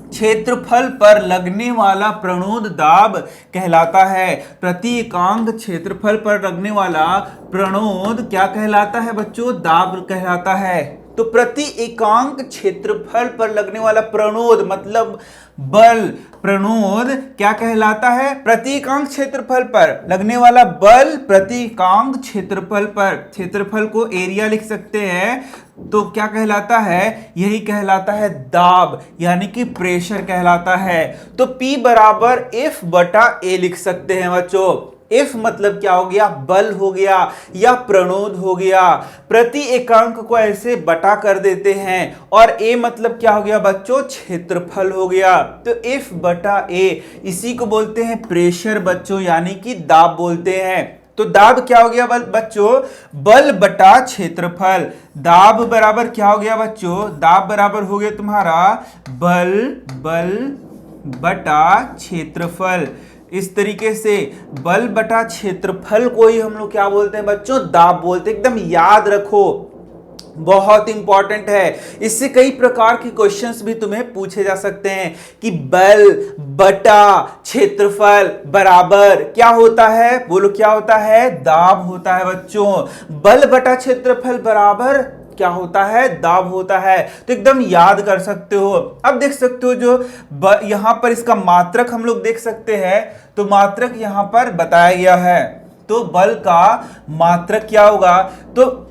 क्षेत्रफल पर लगने वाला प्रणोद दाब कहलाता है। प्रति एकांक क्षेत्रफल पर लगने वाला प्रणोद क्या कहलाता है बच्चों, दाब कहलाता है। तो प्रति एकांक क्षेत्रफल पर लगने वाला प्रणोद मतलब बल, प्रणोद क्या कहलाता है, प्रति एकांक क्षेत्रफल पर लगने वाला बल प्रति एकांक क्षेत्रफल पर, क्षेत्रफल को एरिया लिख सकते हैं, तो क्या कहलाता है, यही कहलाता है दाब, यानी कि प्रेशर कहलाता है। तो P बराबर F/A लिख सकते हैं बच्चों। F मतलब क्या हो गया, बल हो गया या प्रणोद हो गया। प्रति एकांक को ऐसे बटा कर देते हैं, और A मतलब क्या हो गया बच्चों, क्षेत्रफल हो गया। तो F/A इसी को बोलते हैं प्रेशर बच्चों, यानी कि दाब बोलते हैं। तो दाब क्या हो गया बच्चों, बल बटा क्षेत्रफल। दाब बराबर क्या हो गया बच्चों, दाब बराबर हो गया तुम्हारा बल बटा क्षेत्रफल। इस तरीके से बल बटा क्षेत्रफल को ही हम लोग क्या बोलते हैं बच्चों, दाब बोलते हैं। एकदम याद रखो, बहुत इंपॉर्टेंट है। इससे कई प्रकार के क्वेश्चंस भी तुम्हें पूछे जा सकते हैं कि बल बटा क्षेत्रफल बराबर क्या होता है, बोलो क्या होता है, दाब होता है बच्चों। बल बटा क्षेत्रफल बराबर क्या होता है, दाब होता है। तो एकदम याद कर सकते हो। अब देख सकते हो जो यहां पर इसका मात्रक हम लोग देख सकते हैं, तो मात्रक यहां पर बताया गया है। तो बल का मात्रक क्या होगा, तो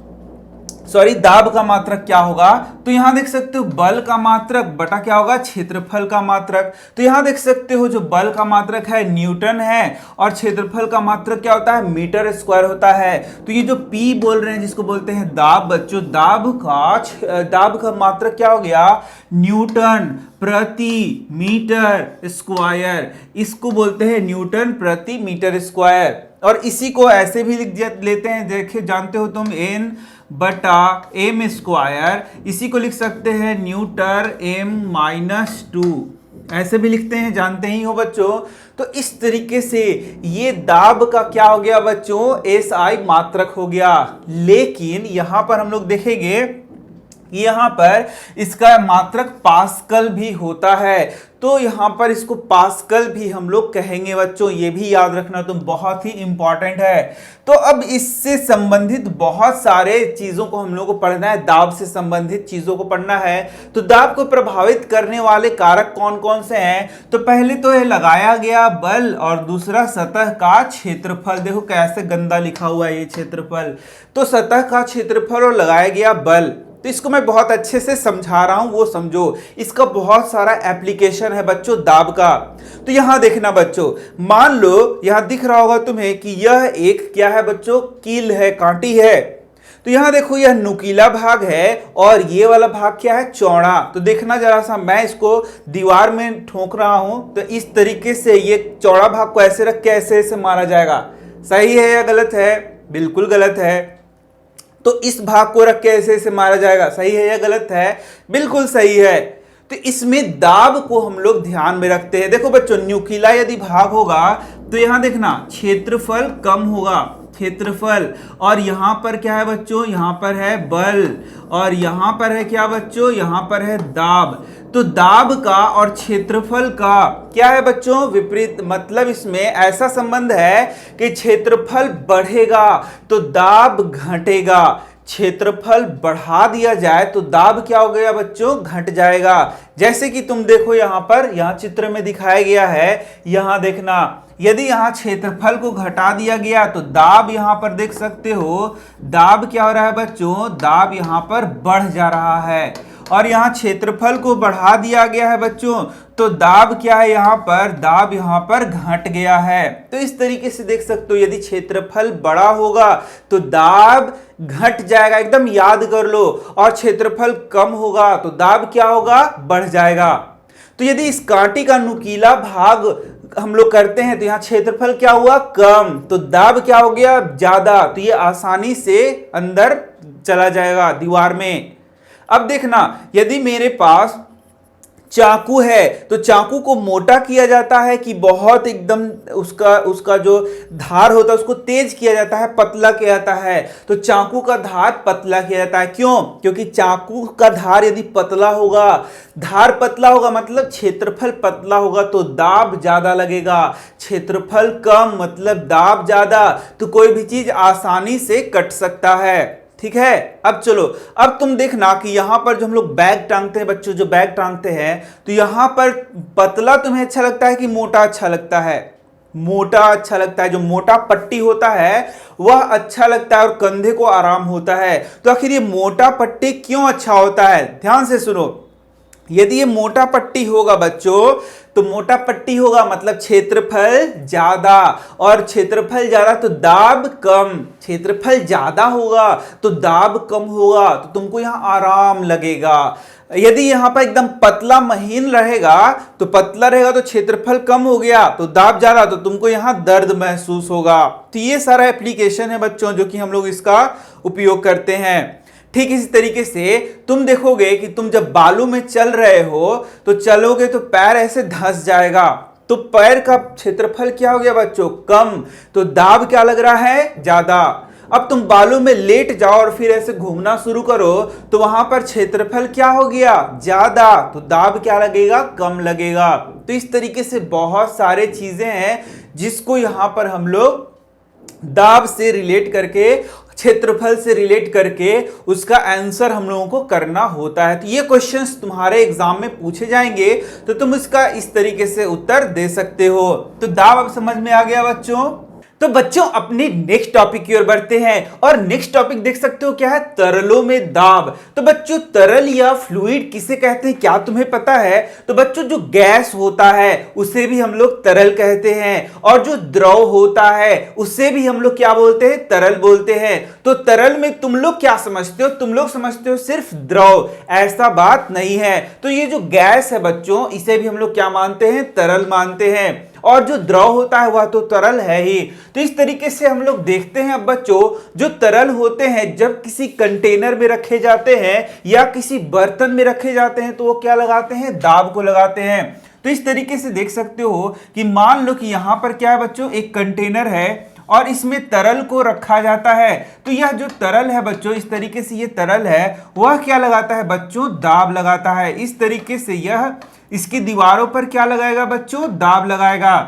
सॉरी दाब का मात्रक क्या होगा, तो यहां देख सकते हो बल का मात्रक बटा क्या होगा, क्षेत्रफल का मात्रक। तो यहां देख सकते हो जो बल का मात्रक है न्यूटन है और क्षेत्रफल का मात्रक क्या होता है, मीटर स्क्वायर होता है। तो ये जो P बोल रहे हैं जिसको बोलते हैं दाब बच्चों, दाब का मात्रक क्या हो गया, न्यूटन प्रति मीटर स्क्वायर। इसको बोलते हैं न्यूटन प्रति मीटर स्क्वायर। और इसी को ऐसे भी लिख लेते हैं, देखे जानते हो तुम, N बटा एम स्क्वायर, इसी को लिख सकते हैं न्यूटन m-2, ऐसे भी लिखते हैं, जानते ही हो बच्चों। तो इस तरीके से ये दाब का क्या हो गया बच्चों, SI मात्रक हो गया। लेकिन यहां पर हम लोग देखेंगे कि यहां पर इसका मात्रक पास्कल भी होता है। तो यहां पर इसको पास्कल भी हम लोग कहेंगे बच्चों, ये भी याद रखना तुम, बहुत ही इंपॉर्टेंट है। तो अब इससे संबंधित बहुत सारे चीजों को हम लोग को पढ़ना है, दाब से संबंधित चीजों को पढ़ना है। तो दाब को प्रभावित करने वाले कारक कौन कौन से हैं, तो पहले तो ये लगाया गया बल और दूसरा सतह का क्षेत्रफल। देखो कैसे गंदा लिखा हुआ है ये क्षेत्रफल, तो सतह का क्षेत्रफल और लगाया गया बल। तो इसको मैं बहुत अच्छे से समझा रहा हूं, वो समझो। इसका बहुत सारा एप्लीकेशन है बच्चों दाब का। तो यहां देखना बच्चों, मान लो यहां दिख रहा होगा तुम्हें कि यह एक क्या है बच्चों, कील है, कांटी है। तो यहां देखो यह नुकीला भाग है और ये वाला भाग क्या है, चौड़ा। तो देखना जरा सा, मैं इसको दीवार में ठोक रहा हूं, तो इस तरीके से ये चौड़ा भाग को ऐसे रख के ऐसे ऐसे मारा जाएगा। सही है या गलत है, बिल्कुल गलत है। तो इस भाग को रख के ऐसे ऐसे मारा जाएगा, सही है या गलत है, बिल्कुल सही है। तो इसमें दाब को हम लोग ध्यान में रखते हैं। देखो बच्चों, न्यूकीला यदि भाग होगा तो यहां देखना क्षेत्रफल कम होगा, क्षेत्रफल, और यहां पर क्या है बच्चों, यहां पर है बल, और यहां पर है क्या बच्चों, यहां पर है दाब। तो दाब का और क्षेत्रफल का क्या है बच्चों, विपरीत। मतलब इसमें ऐसा संबंध है कि क्षेत्रफल बढ़ेगा तो दाब घटेगा, क्षेत्रफल बढ़ा दिया जाए तो दाब क्या हो गया बच्चों, घट जाएगा। जैसे कि तुम देखो यहां पर, यहां चित्र में दिखाया गया है, यहां देखना, यदि यहां क्षेत्रफल को घटा दिया गया तो दाब यहां पर देख सकते हो, दाब क्या हो रहा है बच्चों, दाब यहां पर बढ़ जा रहा है। और यहां क्षेत्रफल को बढ़ा दिया गया है बच्चों, तो दाब क्या है यहां पर, दाब यहां पर घट गया है। तो इस तरीके से देख सकते हो, यदि क्षेत्रफल बड़ा होगा तो दाब घट जाएगा, एकदम याद कर लो। और क्षेत्रफल कम होगा तो दाब क्या होगा, बढ़ जाएगा। तो यदि इस कांटी का नुकीला भाग हम लोग करते हैं तो यहां क्षेत्रफल क्या हुआ, कम, तो दाब क्या हो गया, ज्यादा। तो ये आसानी से अंदर चला जाएगा दीवार में। अब देखना, यदि मेरे पास चाकू है तो चाकू को मोटा किया जाता है कि बहुत एकदम उसका जो धार होता है उसको तेज किया जाता है, पतला किया जाता है। तो चाकू का धार पतला किया जाता है, क्यों, क्योंकि चाकू का धार यदि पतला होगा, धार पतला होगा मतलब क्षेत्रफल पतला होगा तो दाब ज्यादा लगेगा, क्षेत्रफल कम मतलब दाब ज्यादा। तो कोई भी चीज आसानी से कट सकता है, ठीक है। अब चलो, अब तुम देखना कि यहां पर जो हम लोग बैग टांगते हैं बच्चों, जो बैग टांगते हैं, तो यहां पर पतला तुम्हें अच्छा लगता है कि मोटा अच्छा लगता है, मोटा अच्छा लगता है। जो मोटा पट्टी होता है वह अच्छा लगता है और कंधे को आराम होता है। तो आखिर ये मोटा पट्टी क्यों अच्छा होता है, ध्यान से सुनो। यदि ये मोटा पट्टी होगा बच्चों, तो मोटा पट्टी होगा मतलब क्षेत्रफल ज्यादा, और क्षेत्रफल ज्यादा तो दाब कम, क्षेत्रफल ज्यादा होगा तो दाब कम होगा, तो तुमको यहां आराम लगेगा। यदि यहां पर एकदम पतला महीन रहेगा, तो पतला रहेगा तो क्षेत्रफल कम हो गया तो दाब ज्यादा, तो तुमको यहां दर्द महसूस होगा। तो ये सारा एप्लीकेशन है बच्चों जो कि हम लोग इसका उपयोग करते हैं। ठीक इसी तरीके से तुम देखोगे कि तुम जब बालू में चल रहे हो तो चलोगे तो पैर ऐसे धंस जाएगा, तो पैर का क्षेत्रफल क्या हो गया बच्चों, कम, तो दाब क्या लग रहा है, ज्यादा। अब तुम बालू में लेट जाओ और फिर ऐसे घूमना शुरू करो तो वहां पर क्षेत्रफल क्या हो गया, ज्यादा, तो दाब क्या लगेगा, कम लगेगा। तो इस तरीके से बहुत सारे चीजें हैं जिसको यहां पर हम लोग दाब से रिलेट करके क्षेत्रफल से रिलेट करके उसका आंसर हम लोगों को करना होता है। तो ये क्वेश्चंस तुम्हारे एग्जाम में पूछे जाएंगे, तो तुम इसका इस तरीके से उत्तर दे सकते हो। तो दाब अब समझ में आ गया बच्चों। तो बच्चों अपने नेक्स्ट टॉपिक की ओर बढ़ते हैं, और नेक्स्ट टॉपिक देख सकते हो क्या है, तरलों में दाब। तो बच्चों तरल या फ्लूइड किसे कहते हैं, क्या तुम्हें पता है? तो बच्चों जो गैस होता है उसे भी हम लोग तरल कहते हैं, और जो द्रव होता है उसे भी हम लोग क्या बोलते हैं, तरल बोलते हैं। तो तरल में तुम लोग क्या समझते हो, तुम लोग समझते हो सिर्फ द्रव, ऐसा बात नहीं है। तो ये जो गैस है बच्चों, इसे भी हम लोग क्या मानते हैं, तरल मानते हैं, और जो द्रव होता है वह तो तरल है ही। तो इस तरीके से हम लोग देखते हैं अब बच्चों, जो तरल होते हैं जब किसी कंटेनर में रखे जाते हैं या किसी बर्तन में रखे जाते हैं तो वो क्या लगाते हैं, दाब को लगाते हैं। तो इस तरीके से देख सकते हो कि मान लो कि यहां पर क्या है बच्चों, एक कंटेनर है और इसमें तरल को रखा जाता है। तो यह जो तरल है बच्चों, इस तरीके से ये तरल है, वह क्या लगाता है बच्चों, दाब लगाता है। इस तरीके से यह इसकी दीवारों पर क्या लगाएगा बच्चों, दाब लगाएगा।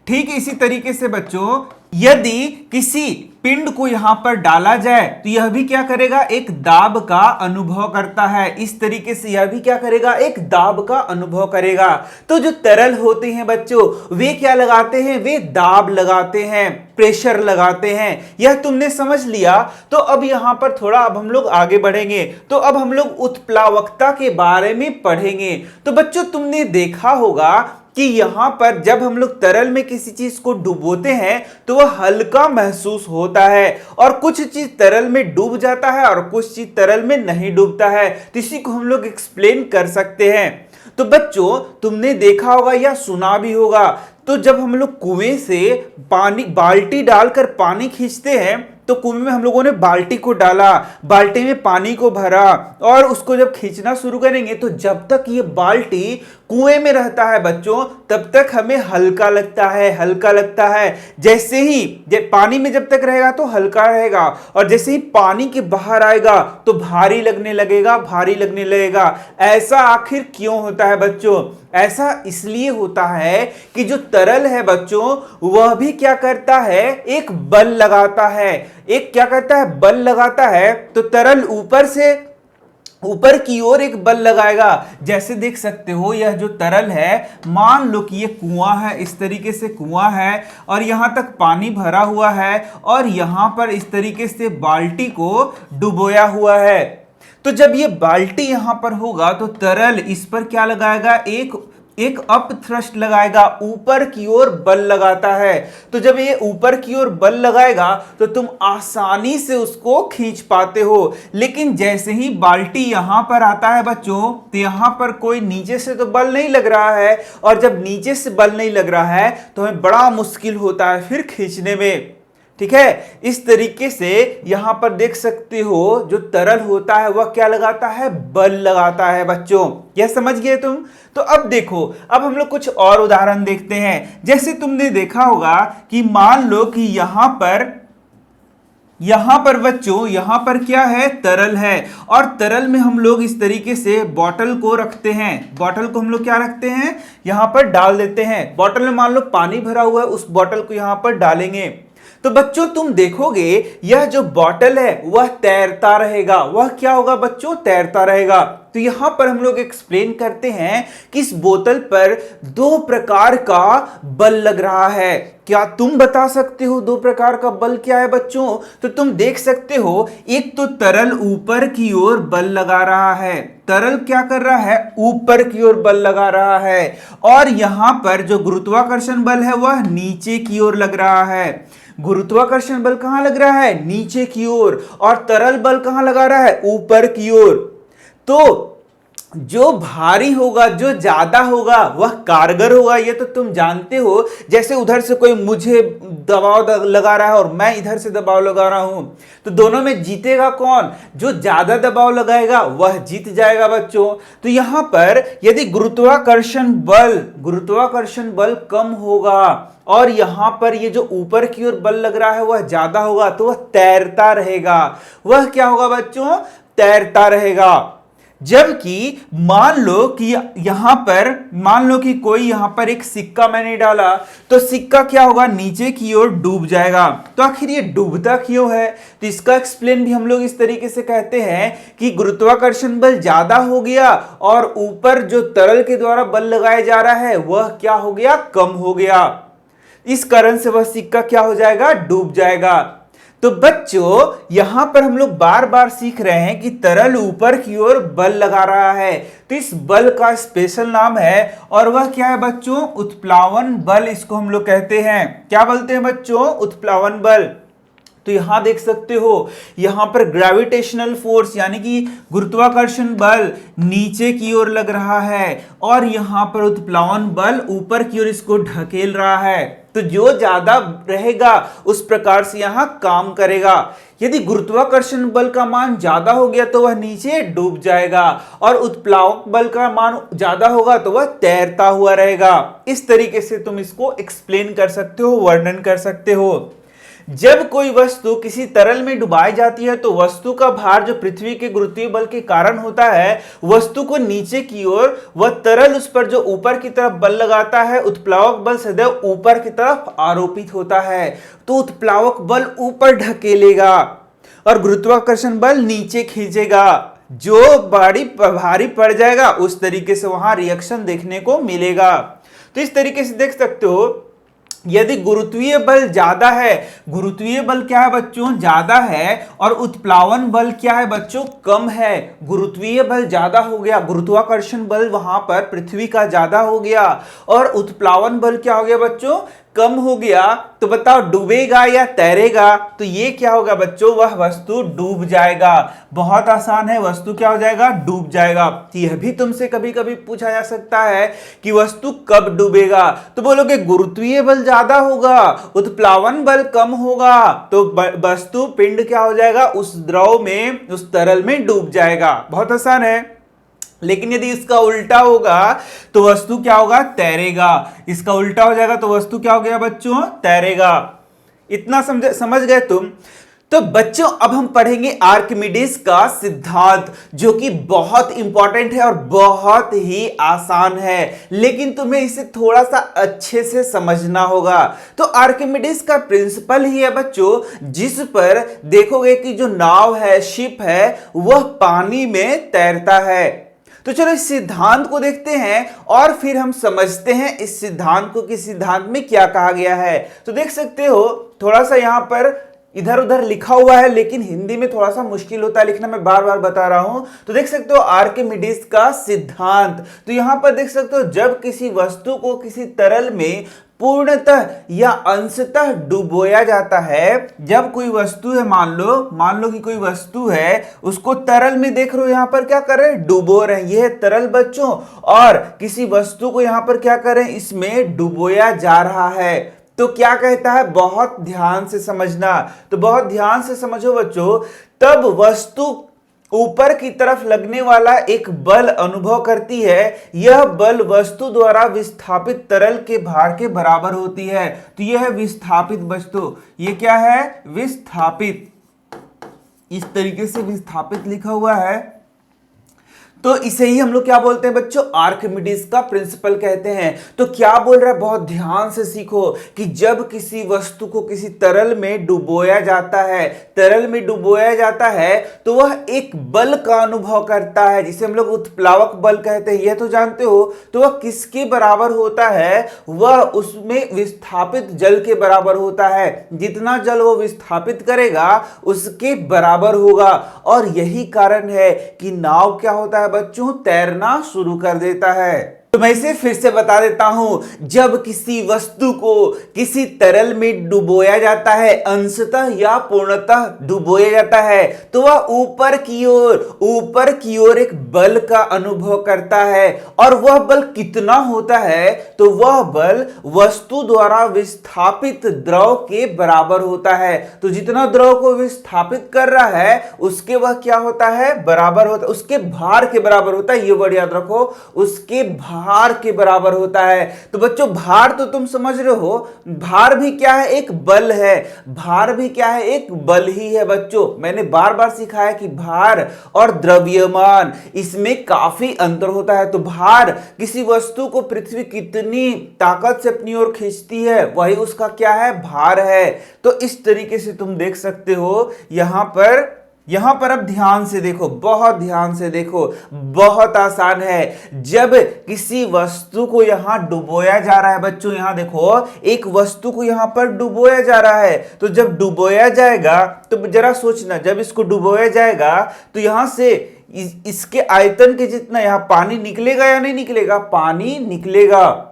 ठीक इसी तरीके से बच्चों यदि किसी पिंड को यहां पर डाला जाए तो यह भी क्या करेगा, एक दाब का अनुभव करता है। इस तरीके से यह भी क्या करेगा, एक दाब का अनुभव करेगा। तो जो तरल होते हैं बच्चों, वे क्या लगाते हैं, वे दाब लगाते हैं, प्रेशर लगाते हैं। यह तुमने समझ लिया। तो अब यहां पर थोड़ा अब हम लोग आगे बढ़ेंगे। तो अब हम लोग उत्प्लावकता के बारे में पढ़ेंगे। तो बच्चों तुमने देखा होगा कि यहां पर जब हम लोग तरल में किसी चीज को डुबोते हैं तो वह हल्का महसूस होता है, और कुछ चीज तरल में डूब जाता है और कुछ चीज तरल में नहीं डूबता है। तो इसी को हम लोग एक्सप्लेन कर सकते हैं। तो बच्चों तुमने देखा होगा या सुना भी होगा, तो जब हम लोग कुएं से पानी बाल्टी डालकर पानी खींचते हैं, तो कुएं में हम लोगों ने बाल्टी को डाला, बाल्टी में पानी को भरा, और उसको जब खींचना शुरू करेंगे तो जब तक ये बाल्टी कुएं में रहता है बच्चों, तब तक हमें हल्का लगता है, हल्का लगता है। जैसे ही पानी में जब तक रहेगा तो हल्का रहेगा, और जैसे ही पानी के बाहर आएगा तो भारी लगने लगेगा, भारी लगने लगेगा। ऐसा आखिर क्यों होता है बच्चों? ऐसा इसलिए होता है कि जो तरल है बच्चों, वह भी क्या करता है, एक बल लगाता है। एक क्या करता है, बल लगाता है। तो तरल ऊपर की ओर एक बल लगाएगा। जैसे देख सकते हो यह जो तरल है, मान लो कि ये कुआं है, इस तरीके से कुआं है, और यहां तक पानी भरा हुआ है, और यहां पर इस तरीके से बाल्टी को डुबोया हुआ है। तो जब ये बाल्टी यहां पर होगा तो तरल इस पर क्या लगाएगा, एक अप थ्रस्ट लगाएगा, ऊपर की ओर बल लगाता है। तो जब ये ऊपर की ओर बल लगाएगा तो तुम आसानी से उसको खींच पाते हो। लेकिन जैसे ही बाल्टी यहां पर आता है बच्चों, तो यहां पर कोई नीचे से तो बल नहीं लग रहा है, और जब नीचे से बल नहीं लग रहा है तो हमें बड़ा मुश्किल होता है फिर खींचने में। ठीक है, इस तरीके से यहां पर देख सकते हो जो तरल होता है वह क्या लगाता है, बल लगाता है बच्चों। यह समझ गए तुम? तो अब देखो, अब हम लोग कुछ और उदाहरण देखते हैं। जैसे तुमने देखा होगा कि मान लो कि यहां पर बच्चों, यहां पर क्या है, तरल है, और तरल में हम लोग इस तरीके से बॉटल को रखते हैं। बॉटल को हम लोग क्या रखते हैं, यहां पर डाल देते हैं। बॉटल में मान लो पानी भरा हुआ है, उस बॉटल को यहां पर डालेंगे। तो बच्चों तुम देखोगे यह जो बॉटल है वह तैरता रहेगा। वह क्या होगा बच्चों, तैरता रहेगा। तो यहां पर हम लोग एक्सप्लेन करते हैं कि इस बोतल पर दो प्रकार का बल लग रहा है। क्या तुम बता सकते हो दो प्रकार का बल क्या है बच्चों? तो तुम देख सकते हो, एक तो तरल ऊपर की ओर बल लगा रहा है, तरल क्या कर रहा है, ऊपर की ओर बल लगा रहा है, और यहां पर जो गुरुत्वाकर्षण बल है वह नीचे की ओर लग रहा है। गुरुत्वाकर्षण बल कहां लग रहा है, नीचे की ओर, और तरल बल कहां लगा रहा है, ऊपर की ओर। तो जो भारी होगा, जो ज्यादा होगा, वह कारगर होगा, ये तो तुम जानते हो। जैसे उधर से कोई मुझे दबाव लगा रहा है और मैं इधर से दबाव लगा रहा हूं, तो दोनों में जीतेगा कौन, जो ज्यादा दबाव लगाएगा वह जीत जाएगा बच्चों। तो यहां पर यदि गुरुत्वाकर्षण बल कम होगा और यहां पर ये जो ऊपर की ओर बल लग रहा है वह ज्यादा होगा, तो वह तैरता रहेगा। वह क्या होगा बच्चों, तैरता रहेगा। जबकि मान लो कि कोई यहां पर एक सिक्का मैंने डाला, तो सिक्का क्या होगा, नीचे की ओर डूब जाएगा। तो आखिर ये डूबता क्यों है? तो इसका एक्सप्लेन भी हम लोग इस तरीके से कहते हैं कि गुरुत्वाकर्षण बल ज्यादा हो गया और ऊपर जो तरल के द्वारा बल लगाया जा रहा है वह क्या हो गया, कम हो गया। इस कारण से वह सिक्का क्या हो जाएगा, डूब जाएगा। तो बच्चों यहां पर हम लोग बार बार सीख रहे हैं कि तरल ऊपर की ओर बल लगा रहा है, तो इस बल का स्पेशल नाम है और वह क्या है बच्चों, उत्प्लावन बल इसको हम लोग कहते हैं। क्या बोलते हैं बच्चों, उत्प्लावन बल। तो यहां देख सकते हो, यहां पर ग्रेविटेशनल फोर्स यानी कि गुरुत्वाकर्षण बल नीचे की ओर लग रहा है और यहां पर उत्प्लावन बल ऊपर की ओर इसको ढकेल रहा है। तो जो ज्यादा रहेगा उस प्रकार से यहां काम करेगा। यदि गुरुत्वाकर्षण बल का मान ज्यादा हो गया तो वह नीचे डूब जाएगा और उत्प्लावक बल का मान ज्यादा होगा तो वह तैरता हुआ रहेगा। इस तरीके से तुम इसको एक्सप्लेन कर सकते हो, वर्णन कर सकते हो। जब कोई वस्तु किसी तरल में डुबाई जाती है तो वस्तु का भार जो पृथ्वी के गुरुत्वीय बल के कारण होता है, वस्तु को नीचे की ओर, वह तरल उस पर जो ऊपर की तरफ बल लगाता है, उत्प्लावक बल सदैव ऊपर की तरफ आरोपित होता है। तो उत्प्लावक बल ऊपर ढकेलेगा और गुरुत्वाकर्षण बल नीचे खींचेगा। जो भारी पड़ जाएगा उस तरीके से वहां रिएक्शन देखने को मिलेगा। तो इस तरीके से देख सकते हो, यदि गुरुत्वीय बल ज्यादा है, गुरुत्वीय बल क्या है बच्चों, ज्यादा है, और उत्प्लावन बल क्या है बच्चों, कम है। गुरुत्वीय बल ज्यादा हो गया, गुरुत्वाकर्षण बल वहां पर पृथ्वी का ज्यादा हो गया और उत्प्लावन बल क्या हो गया बच्चों, कम हो गया। तो बताओ डूबेगा या तैरेगा? तो ये क्या होगा बच्चों, वह वस्तु डूब जाएगा। बहुत आसान है, वस्तु क्या हो जाएगा, डूब जाएगा। यह भी तुमसे कभी कभी पूछा जा सकता है कि वस्तु कब डूबेगा, तो बोलोगे गुरुत्वीय बल ज्यादा होगा, उत्प्लावन बल कम होगा, तो वस्तु पिंड क्या हो जाएगा, उस द्रव में, उस तरल में डूब जाएगा। बहुत आसान है। लेकिन यदि इसका उल्टा होगा तो वस्तु क्या होगा, तैरेगा। इसका उल्टा हो जाएगा तो वस्तु क्या हो गया बच्चों, तैरेगा। इतना समझ गए तुम? तो बच्चों अब हम पढ़ेंगे आर्किमिडीज का सिद्धांत, जो कि बहुत इंपॉर्टेंट है और बहुत ही आसान है, लेकिन तुम्हें इसे थोड़ा सा अच्छे से समझना होगा। तो आर्किमिडीज का प्रिंसिपल ही है बच्चों, जिस पर देखोगे कि जो नाव है, शिप है, वह पानी में तैरता है। तो चलो इस सिद्धांत को देखते हैं और फिर हम समझते हैं इस सिद्धांत को कि सिद्धांत में क्या कहा गया है। तो देख सकते हो, थोड़ा सा यहां पर इधर उधर लिखा हुआ है, लेकिन हिंदी में थोड़ा सा मुश्किल होता है लिखना, मैं बार बार बता रहा हूं। तो देख सकते हो आर्किमिडीज का सिद्धांत। तो यहां पर देख सकते हो, जब किसी वस्तु को किसी तरल में पूर्णतः या अंशतः डुबोया जाता है, जब कोई वस्तु है, मान लो कि कोई वस्तु है, उसको तरल में देख रहे हो, यहां पर क्या कर रहे हैं, डुबो रहे हैं। यह है तरल बच्चों, और किसी वस्तु को यहां पर क्या कर रहे हैं, इसमें डुबोया जा रहा है। तो क्या कहता है, बहुत ध्यान से समझना। तो बहुत ध्यान से समझो बच्चों, तब वस्तु ऊपर की तरफ लगने वाला एक बल अनुभव करती है। यह बल वस्तु द्वारा विस्थापित तरल के भार के बराबर होती है। तो यह है विस्थापित बच्चों, ये क्या है, विस्थापित। इस तरीके से विस्थापित लिखा हुआ है। तो इसे ही हम लोग क्या बोलते हैं बच्चों, आर्किमिडीज का प्रिंसिपल कहते हैं। तो क्या बोल रहा है, बहुत ध्यान से सीखो कि जब किसी वस्तु को किसी तरल में डुबोया जाता है, तरल में डुबोया जाता है, तो वह एक बल का अनुभव करता है, जिसे हम लोग उत्प्लावक बल कहते हैं। यह तो जानते हो। तो वह किसके बराबर होता है, वह उसमें विस्थापित जल के बराबर होता है। जितना जल वो विस्थापित करेगा उसके बराबर होगा। और यही कारण है कि नाव क्या होता है बच्चों, तैरना शुरू कर देता है। तो मैं इसे फिर से बता देता हूं, जब किसी वस्तु को किसी तरल में डुबोया जाता है, अंशतः या पूर्णतः डुबोया जाता है, तो वह ऊपर की ओर एक बल का अनुभव करता है। और वह बल कितना होता है, तो वह बल वस्तु द्वारा विस्थापित द्रव के बराबर होता है। तो जितना द्रव को विस्थापित कर रहा है उसके वह क्या होता है, बराबर होता है, उसके भार के बराबर होता है। ये वर्ड याद रखो, उसके भार भार के बराबर होता है। तो बच्चों भार तो तुम समझ रहे हो, भार भी क्या है, एक बल है। भार भी क्या है, एक बल ही है। बच्चों मैंने बार बार सिखाया कि भार और द्रव्यमान इसमें काफी अंतर होता है। तो भार किसी वस्तु को पृथ्वी कितनी ताकत से अपनी ओर खींचती है, वही उसका क्या है, भार है। तो इस तरीके से तुम देख सकते हो यहां पर अब ध्यान से देखो, बहुत ध्यान से देखो, बहुत आसान है। जब किसी वस्तु को यहां डुबोया जा रहा है, बच्चों यहां देखो, एक वस्तु को यहां पर डुबोया जा रहा है। तो जब डुबोया जाएगा तो जरा सोचना, जब इसको डुबोया जाएगा तो यहां से इसके आयतन के जितना यहां पानी निकलेगा या नहीं निकलेगा, पानी निकलेगा।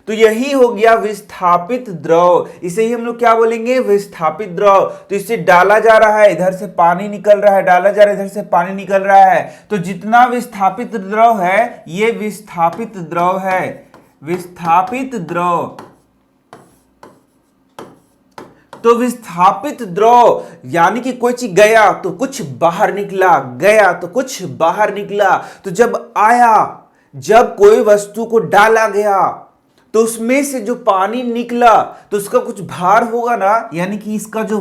तो यही हो गया विस्थापित द्रव, इसे ही हम लोग क्या बोलेंगे, विस्थापित द्रव। तो इसे डाला जा रहा है, इधर से पानी निकल रहा है, डाला जा रहा है, इधर से पानी निकल रहा है। तो जितना विस्थापित द्रव है ये विस्थापित द्रव है, विस्थापित द्रव। तो विस्थापित द्रव यानी कि कोई चीज गया तो कुछ बाहर निकला, गया तो कुछ बाहर निकला। तो जब कोई वस्तु को डाला गया तो उसमें से जो पानी निकला तो उसका कुछ भार होगा ना, यानी कि इसका जो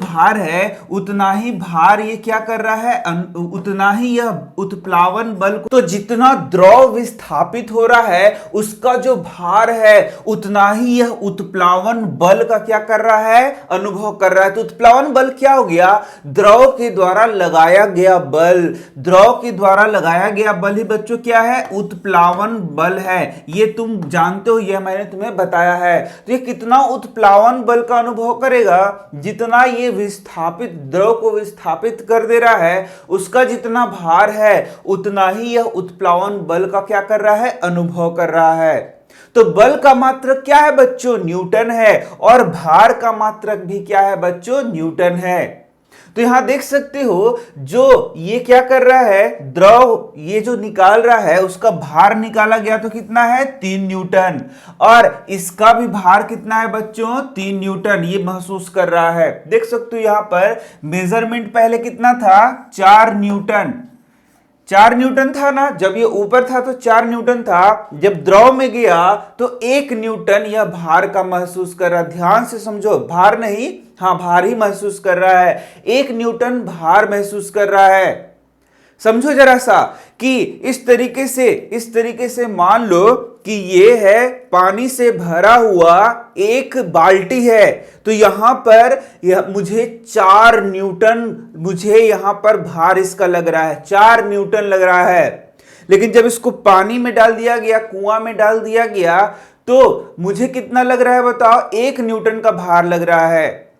भार है उतना ही भार ये क्या कर रहा है, उतना ही यह उत्प्लावन बल को, तो जितना द्रव विस्थापित हो रहा है उसका जो भार है उतना ही यह उत्प्लावन बल का क्या कर रहा है, अनुभव कर रहा है। तो उत्प्लावन बल क्या हो गया, द्रव के द्वारा लगाया गया बल। द्रव के द्वारा लगाया गया बल ही बच्चों क्या है, उत्प्लावन बल है। ये तुम जानते हो, यह मैंने तुम्हें बताया है। तो ये कितना उत्प्लावन बल का अनुभव करेगा, जितना ये विस्थापित द्रव को विस्थापित कर दे रहा है उसका जितना भार है उतना ही यह उत्प्लावन बल का क्या कर रहा है, अनुभव कर रहा है। तो बल का मात्रक क्या है बच्चों, न्यूटन है, और भार का मात्रक भी क्या है बच्चों, न्यूटन है। तो यहां देख सकते हो जो ये क्या कर रहा है, द्रव ये जो निकाल रहा है उसका भार निकाला गया तो कितना है, 3 न्यूटन, और इसका भी भार कितना है बच्चों, 3 न्यूटन। ये महसूस कर रहा है, देख सकते हो यहां पर मेजरमेंट पहले कितना था, 4 न्यूटन। 4 न्यूटन था ना, जब ये ऊपर था तो 4 न्यूटन था, जब द्रव में गया तो 1 न्यूटन यह भार का महसूस कर रहा है। ध्यान से समझो, भार नहीं, हाँ भार ही महसूस कर रहा है, 1 न्यूटन भार महसूस कर रहा है। समझो जरा सा कि इस तरीके से मान लो कि ये है पानी से भरा हुआ एक बाल्टी है। तो यहां पर मुझे 4 न्यूटन, मुझे यहां पर भार इसका लग रहा है, 4 न्यूटन लग रहा है। लेकिन जब इसको पानी में डाल दिया गया, कुआं में डाल दिया गया, तो मुझे कितना लग रहा है बताओ, 1 न्यूटन का भार लग रहा है।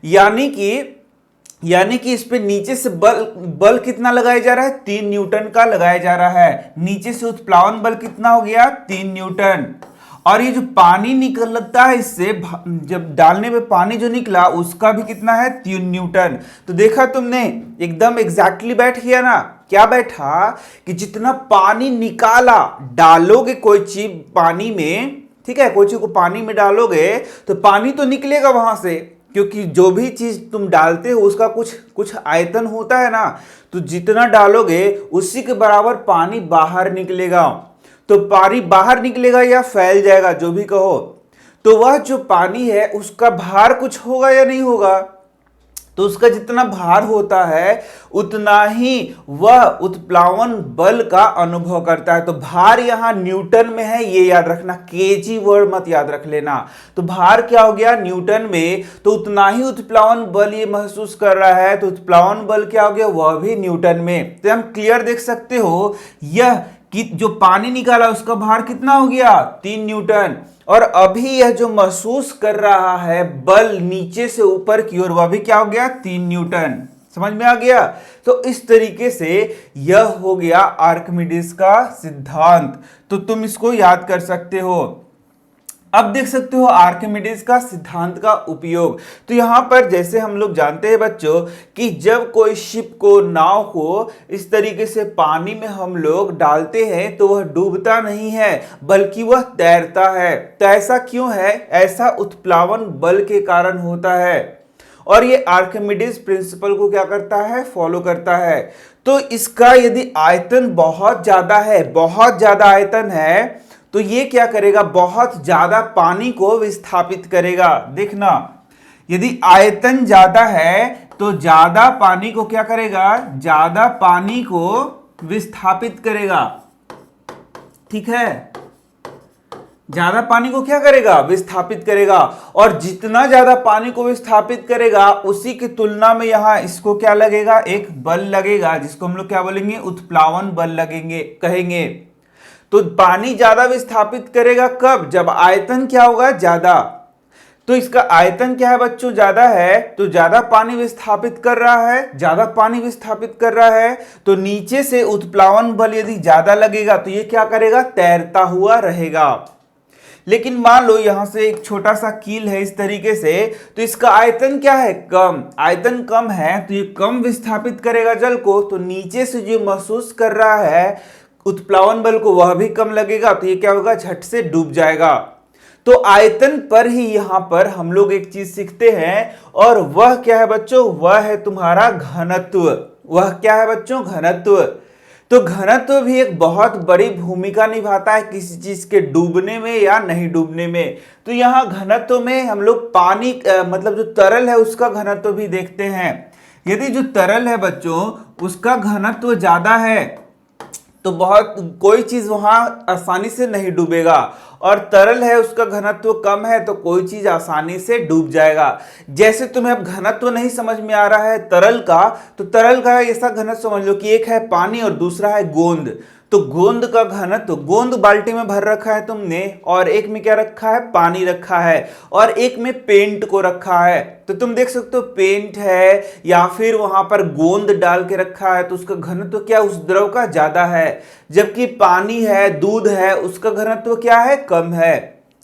यानी कि इस पे नीचे से बल कितना लगाया जा रहा है, 3 न्यूटन का लगाया जा रहा है। नीचे से उत्प्लावन बल कितना हो गया, 3 न्यूटन। और ये जो पानी निकलता है इससे, जब डालने पे पानी जो निकला उसका भी कितना है, 3 न्यूटन। तो देखा तुमने, एकदम एग्जैक्टली बैठ गया ना। क्या बैठा कि जितना पानी निकाला, डालोगे कोई चीज पानी में, ठीक है, कोई चीज को पानी में डालोगे तो पानी तो निकलेगा वहां से, क्योंकि जो भी चीज तुम डालते हो उसका कुछ आयतन होता है ना। तो जितना डालोगे उसी के बराबर पानी बाहर निकलेगा। तो पानी बाहर निकलेगा या फैल जाएगा, जो भी कहो, तो वह जो पानी है उसका भार कुछ होगा या नहीं होगा। तो उसका जितना भार होता है उतना ही वह उत्प्लावन बल का अनुभव करता है। तो भार यहां न्यूटन में है, ये याद रखना, केजी वर्ड मत याद रख लेना। तो भार क्या हो गया, न्यूटन में, तो उतना ही उत्प्लावन बल ये महसूस कर रहा है। तो उत्प्लावन बल क्या हो गया, वह भी न्यूटन में। तो हम क्लियर देख सकते हो, यह कि जो पानी निकाला उसका भार कितना हो गया, 3 न्यूटन। और अभी यह जो महसूस कर रहा है बल नीचे से ऊपर की ओर, वह भी क्या हो गया, 3 न्यूटन। समझ में आ गया। तो इस तरीके से यह हो गया आर्किमिडीज का सिद्धांत। तो तुम इसको याद कर सकते हो। अब देख सकते हो आर्किमिडीज का सिद्धांत का उपयोग। तो यहां पर जैसे हम लोग जानते हैं बच्चों कि जब कोई शिप को, नाव को इस तरीके से पानी में हम लोग डालते हैं तो वह डूबता नहीं है बल्कि वह तैरता है। तो ऐसा क्यों है, ऐसा उत्प्लावन बल के कारण होता है। और ये आर्किमिडीज प्रिंसिपल को क्या करता है, फॉलो करता है। तो तो इसका यदि आयतन बहुत ज्यादा है, बहुत ज्यादा आयतन है, तो ये क्या करेगा, बहुत ज्यादा पानी को विस्थापित करेगा। देखना, यदि आयतन ज्यादा है तो ज्यादा पानी को क्या करेगा, ज्यादा पानी को विस्थापित करेगा। ठीक है, ज्यादा पानी को क्या करेगा, विस्थापित करेगा। और जितना ज्यादा पानी को विस्थापित करेगा उसी की तुलना में यहां इसको क्या लगेगा, एक बल लगेगा, जिसको हम लोग क्या बोलेंगे, उत्प्लावन बल लगेंगे कहेंगे। तो पानी ज्यादा विस्थापित करेगा कब, जब आयतन क्या होगा, ज्यादा। तो इसका आयतन क्या है बच्चों, ज्यादा है, तो ज्यादा पानी विस्थापित कर रहा है, ज्यादा पानी विस्थापित कर रहा है, तो नीचे से उत्प्लावन बल यदि ज्यादा लगेगा तो ये क्या करेगा, तैरता हुआ रहेगा। लेकिन मान लो यहां से एक छोटा सा कील है इस तरीके से, तो इसका आयतन क्या है, कम, आयतन कम है, तो ये कम विस्थापित करेगा जल को, तो नीचे से जो महसूस कर रहा है उत्प्लावन बल को वह भी कम लगेगा, तो ये क्या होगा, झट से डूब जाएगा। तो आयतन पर ही यहां पर हम लोग एक चीज सीखते हैं, और वह क्या है बच्चों, वह है तुम्हारा घनत्व। वह क्या है बच्चों, घनत्व। तो घनत्व भी एक बहुत बड़ी भूमिका निभाता है किसी चीज के डूबने में या नहीं डूबने में। तो यहाँ घनत्व में हम लोग पानी मतलब जो तरल है उसका घनत्व भी देखते हैं। यदि जो तरल है बच्चों उसका घनत्व ज्यादा है तो बहुत कोई चीज वहां आसानी से नहीं डूबेगा, और तरल है उसका घनत्व कम है तो कोई चीज आसानी से डूब जाएगा। जैसे तुम्हें अब घनत्व नहीं समझ में आ रहा है तरल का, तो तरल का ऐसा घनत्व समझ लो कि एक है पानी और दूसरा है गोंद। तो गोंद का घनत्व, गोंद बाल्टी में भर रखा है तुमने, और एक में क्या रखा है, पानी रखा है, और एक में पेंट को रखा है। तो तुम देख सकते हो पेंट है या फिर वहां पर गोंद डाल के रखा है, तो उसका घनत्व क्या उस द्रव का ज्यादा है, जबकि पानी है, दूध है, उसका घनत्व क्या है, कम है।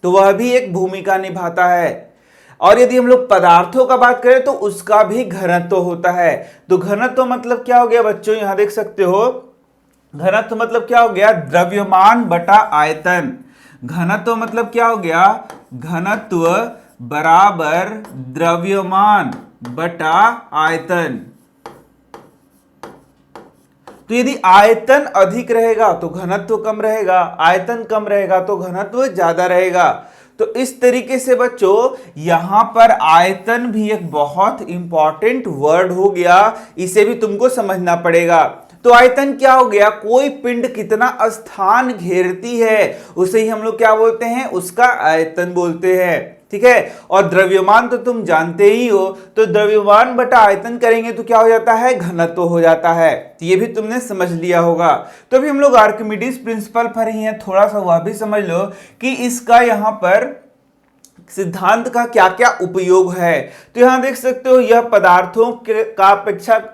तो वह भी एक भूमिका निभाता है। और यदि हम लोग पदार्थों का बात करें तो उसका भी घनत्व होता है। तो घनत्व मतलब क्या हो गया बच्चों, यहां देख सकते हो, घनत्व मतलब क्या हो गया, द्रव्यमान बटा आयतन। घनत्व मतलब क्या हो गया, घनत्व बराबर द्रव्यमान बटा आयतन। तो यदि आयतन अधिक रहेगा तो घनत्व कम रहेगा, आयतन कम रहेगा तो घनत्व ज्यादा रहेगा। तो इस तरीके से बच्चों यहां पर आयतन भी एक बहुत इंपॉर्टेंट वर्ड हो गया, इसे भी तुमको समझना पड़ेगा। तो आयतन क्या हो गया, कोई पिंड कितना स्थान घेरती है उसे ही हम लोग क्या बोलते हैं, उसका आयतन बोलते हैं। ठीक है, और द्रव्यमान तो तुम जानते ही हो, तो द्रव्यमान बटा आयतन करेंगे तो क्या हो जाता है, घनत्व हो जाता है। तो ये भी तुमने समझ लिया होगा। तो अभी हम लोग आर्किमिडीज प्रिंसिपल पर ही हैं, थोड़ा सा वह भी समझ लो कि इसका यहां पर सिद्धांत का क्या क्या उपयोग है। तो यहां देख सकते हो यह पदार्थों का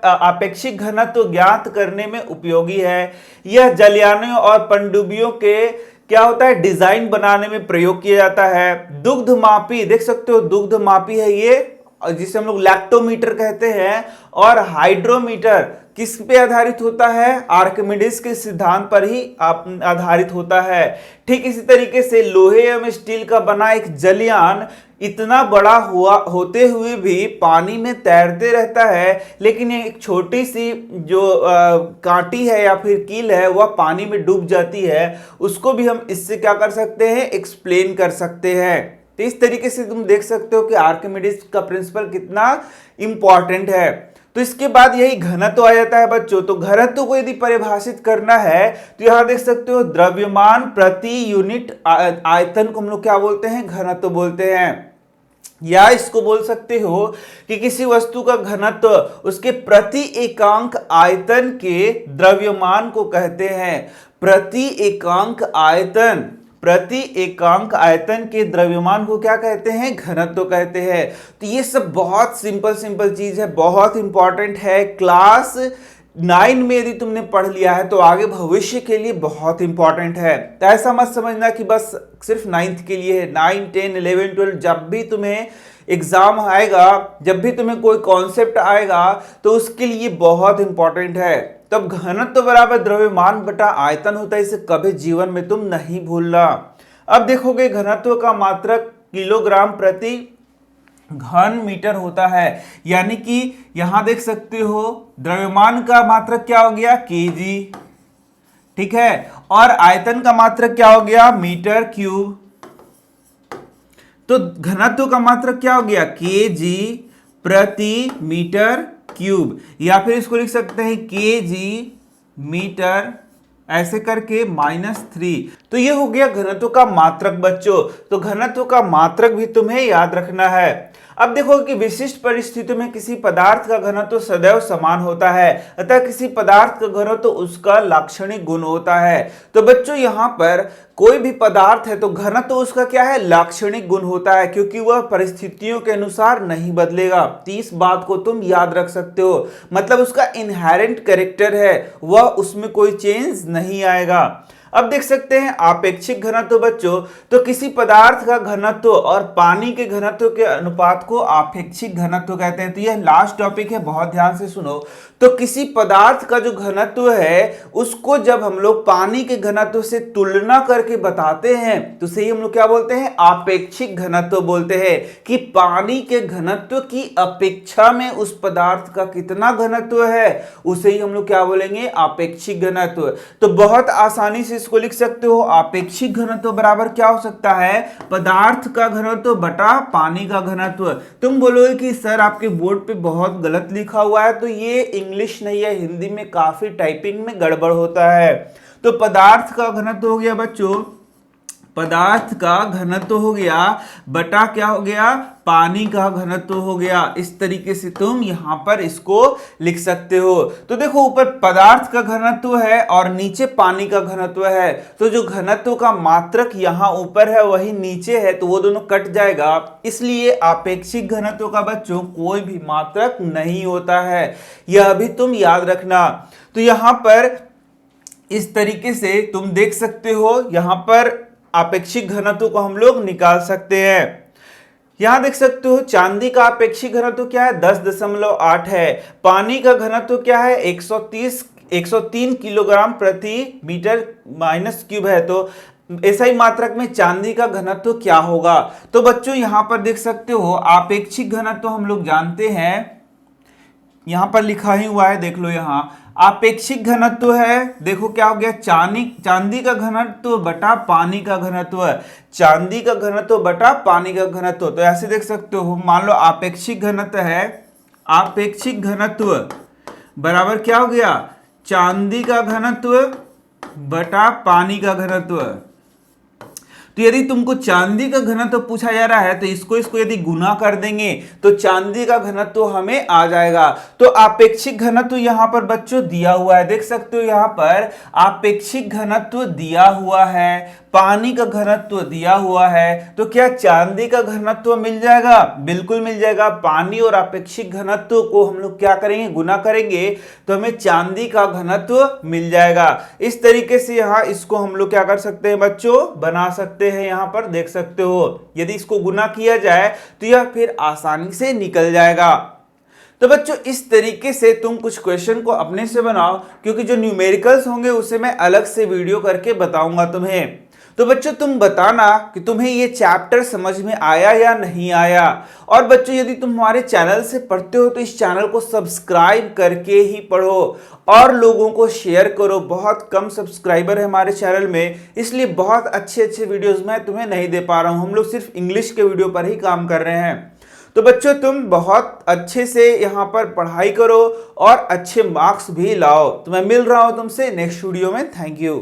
आपेक्षिक घनत्व ज्ञात करने में उपयोगी है। यह जलयानों और पनडुब्बियों के क्या होता है, डिजाइन बनाने में प्रयोग किया जाता है। दुग्धमापी देख सकते हो, दुग्धमापी है ये, जिसे हम लोग लैक्टोमीटर कहते हैं। और हाइड्रोमीटर किस पे आधारित होता है, आर्किमिडीज के सिद्धांत पर ही आधारित होता है। ठीक इसी तरीके से लोहे एवं स्टील का बना एक जलयान इतना बड़ा होते हुए भी पानी में तैरते रहता है, लेकिन ये एक छोटी सी जो कांटी है या फिर कील है वह पानी में डूब जाती है, उसको भी हम इससे क्या कर सकते हैं, एक्सप्लेन कर सकते हैं। तो इस तरीके से तुम देख सकते हो कि आर्किमिडीज का प्रिंसिपल कितना इंपॉर्टेंट है। तो इसके बाद यही घनत्व आ जाता है बच्चों। तो घनत्व को यदि परिभाषित करना है तो यहां देख सकते हो द्रव्यमान प्रति यूनिट आयतन को हम लोग क्या बोलते हैं, घनत्व बोलते हैं। या इसको बोल सकते हो कि किसी वस्तु का घनत्व उसके प्रति एकांक आयतन के द्रव्यमान को कहते हैं। प्रति एकांक आयतन, प्रति एकांक आयतन के द्रव्यमान को क्या कहते हैं, घनत्व कहते हैं। तो ये सब बहुत सिंपल चीज है, बहुत इंपॉर्टेंट है। क्लास 9 में यदि तुमने पढ़ लिया है तो आगे भविष्य के लिए बहुत इंपॉर्टेंट है। तो ऐसा मत समझना कि बस सिर्फ 9th के लिए है। 9, 10, 11, 12 जब भी तुम्हें एग्जाम आएगा, जब भी तुम्हें कोई कॉन्सेप्ट आएगा तो उसके लिए बहुत इंपॉर्टेंट है। तब घनत्व बराबर द्रव्यमान बटा आयतन होता है, इसे कभी जीवन में तुम नहीं भूलना। अब देखोगे घनत्व का मात्रक किलोग्राम प्रति घन मीटर होता है। यानी कि यहां देख सकते हो द्रव्यमान का मात्रक क्या हो गया, केजी, ठीक है, और आयतन का मात्रक क्या हो गया, मीटर क्यूब। तो घनत्व का मात्रक क्या हो गया, केजी प्रति मीटर क्यूब, या फिर इसको लिख सकते हैं केजी मीटर, ऐसे करके -3। तो ये हो गया घनत्व का मात्रक बच्चों। तो घनत्व का मात्रक भी तुम्हें याद रखना है। अब देखो कि विशिष्ट परिस्थितियों में किसी पदार्थ का घनत्व सदैव समान होता है, अतः किसी पदार्थ का घनत्व उसका लाक्षणिक गुण होता है। तो बच्चों यहाँ पर कोई भी पदार्थ है तो घनत्व उसका क्या है, लाक्षणिक गुण होता है, क्योंकि वह परिस्थितियों के अनुसार नहीं बदलेगा। तो इस बात को तुम याद रख सकते हो, मतलब उसका इनहेरेंट कैरेक्टर है, वह उसमें कोई चेंज नहीं आएगा। अब देख सकते हैं आपेक्षिक घनत्व बच्चों, तो किसी पदार्थ का घनत्व और पानी के घनत्व के अनुपात को आपेक्षिक घनत्व कहते हैं। तो यह लास्ट टॉपिक है, बहुत ध्यान से सुनो। तो किसी पदार्थ का जो घनत्व है उसको जब हम लोग पानी के घनत्व से तुलना करके बताते हैं तो सही हम लोग क्या बोलते हैं, आपेक्षिक घनत्व बोलते हैं, कि पानी के घनत्व की अपेक्षा में उस पदार्थ का कितना घनत्व है उसे ही हम लोग क्या बोलेंगे, आपेक्षिक घनत्व। तो बहुत आसानी से इसको लिख सकते हो, आपेक्षिक घनत्व बराबर क्या हो सकता है, पदार्थ का घनत्व बटा पानी का घनत्व। तुम बोलोगे कि सर आपके बोर्ड पे बहुत गलत लिखा हुआ है, तो ये इंग्लिश नहीं है, हिंदी में काफी टाइपिंग में गड़बड़ होता है। तो पदार्थ का घनत्व हो गया बच्चों, पदार्थ का घनत्व हो गया बटा क्या हो गया, पानी का घनत्व हो गया। इस तरीके से तुम यहां पर इसको लिख सकते हो। तो देखो ऊपर पदार्थ का घनत्व है और नीचे पानी का घनत्व है, तो जो घनत्व का मात्रक यहां ऊपर है वही नीचे है, तो वो दोनों कट जाएगा। इसलिए आपेक्षिक घनत्व का बच्चों कोई भी मात्रक नहीं होता है, यह भी तुम याद रखना। तो यहां पर इस तरीके से तुम देख सकते हो, यहां पर आपेक्षिक घनत्व को हम लोग निकाल सकते हैं। यहां देख सकते हो चांदी का आपेक्षिक घनत्व क्या है, 10.8 है। पानी का घनत्व क्या है, 103 किलोग्राम प्रति मीटर माइनस क्यूब है। तो ऐसा ही मात्रक में चांदी का घनत्व क्या होगा। तो बच्चों यहां पर देख सकते हो आपेक्षिक घनत्व हम लोग जानते हैं, यहां पर लिखा ही हुआ है, देख लो यहां आपेक्षिक घनत्व है। देखो क्या हो गया, चांदी का घनत्व बटा पानी का घनत्व, चांदी का घनत्व बटा पानी का घनत्व। तो ऐसे देख सकते हो, मान लो आपेक्षिक घनत्व है, आपेक्षिक घनत्व बराबर क्या हो गया, चांदी का घनत्व बटा पानी का घनत्व। तो यदि तुमको चांदी का घनत्व पूछा जा रहा है तो इसको यदि गुना कर देंगे तो चांदी का घनत्व हमें आ जाएगा। तो आपेक्षिक घनत्व यहां पर बच्चों दिया हुआ है, देख सकते हो यहां पर आपेक्षिक घनत्व दिया हुआ है, पानी का घनत्व दिया हुआ है, तो क्या चांदी का घनत्व मिल जाएगा, बिल्कुल मिल जाएगा। पानी और आपेक्षिक घनत्व को हम लोग क्या करेंगे, गुना करेंगे तो हमें चांदी का घनत्व मिल जाएगा। इस तरीके से यहाँ इसको हम लोग क्या कर सकते हैं बच्चों, बना सकते हैं। यहाँ पर देख सकते हो यदि इसको गुना किया जाए तो यह फिर आसानी से निकल जाएगा। तो बच्चों इस तरीके से तुम कुछ क्वेश्चन को अपने से बनाओ, क्योंकि जो न्यूमेरिकल्स होंगे उसे मैं अलग से वीडियो करके बताऊंगा तुम्हें। तो बच्चों तुम बताना कि तुम्हें ये चैप्टर समझ में आया या नहीं आया। और बच्चों यदि तुम हमारे चैनल से पढ़ते हो तो इस चैनल को सब्सक्राइब करके ही पढ़ो और लोगों को शेयर करो। बहुत कम सब्सक्राइबर है हमारे चैनल में, इसलिए बहुत अच्छे अच्छे वीडियोस मैं तुम्हें नहीं दे पा रहा हूँ। हम लोग सिर्फ इंग्लिश के वीडियो पर ही काम कर रहे हैं। तो बच्चों तुम बहुत अच्छे से यहाँ पर पढ़ाई करो और अच्छे मार्क्स भी लाओ। तो मैं मिल रहा हूँ तुमसे नेक्स्ट वीडियो में। Thank you.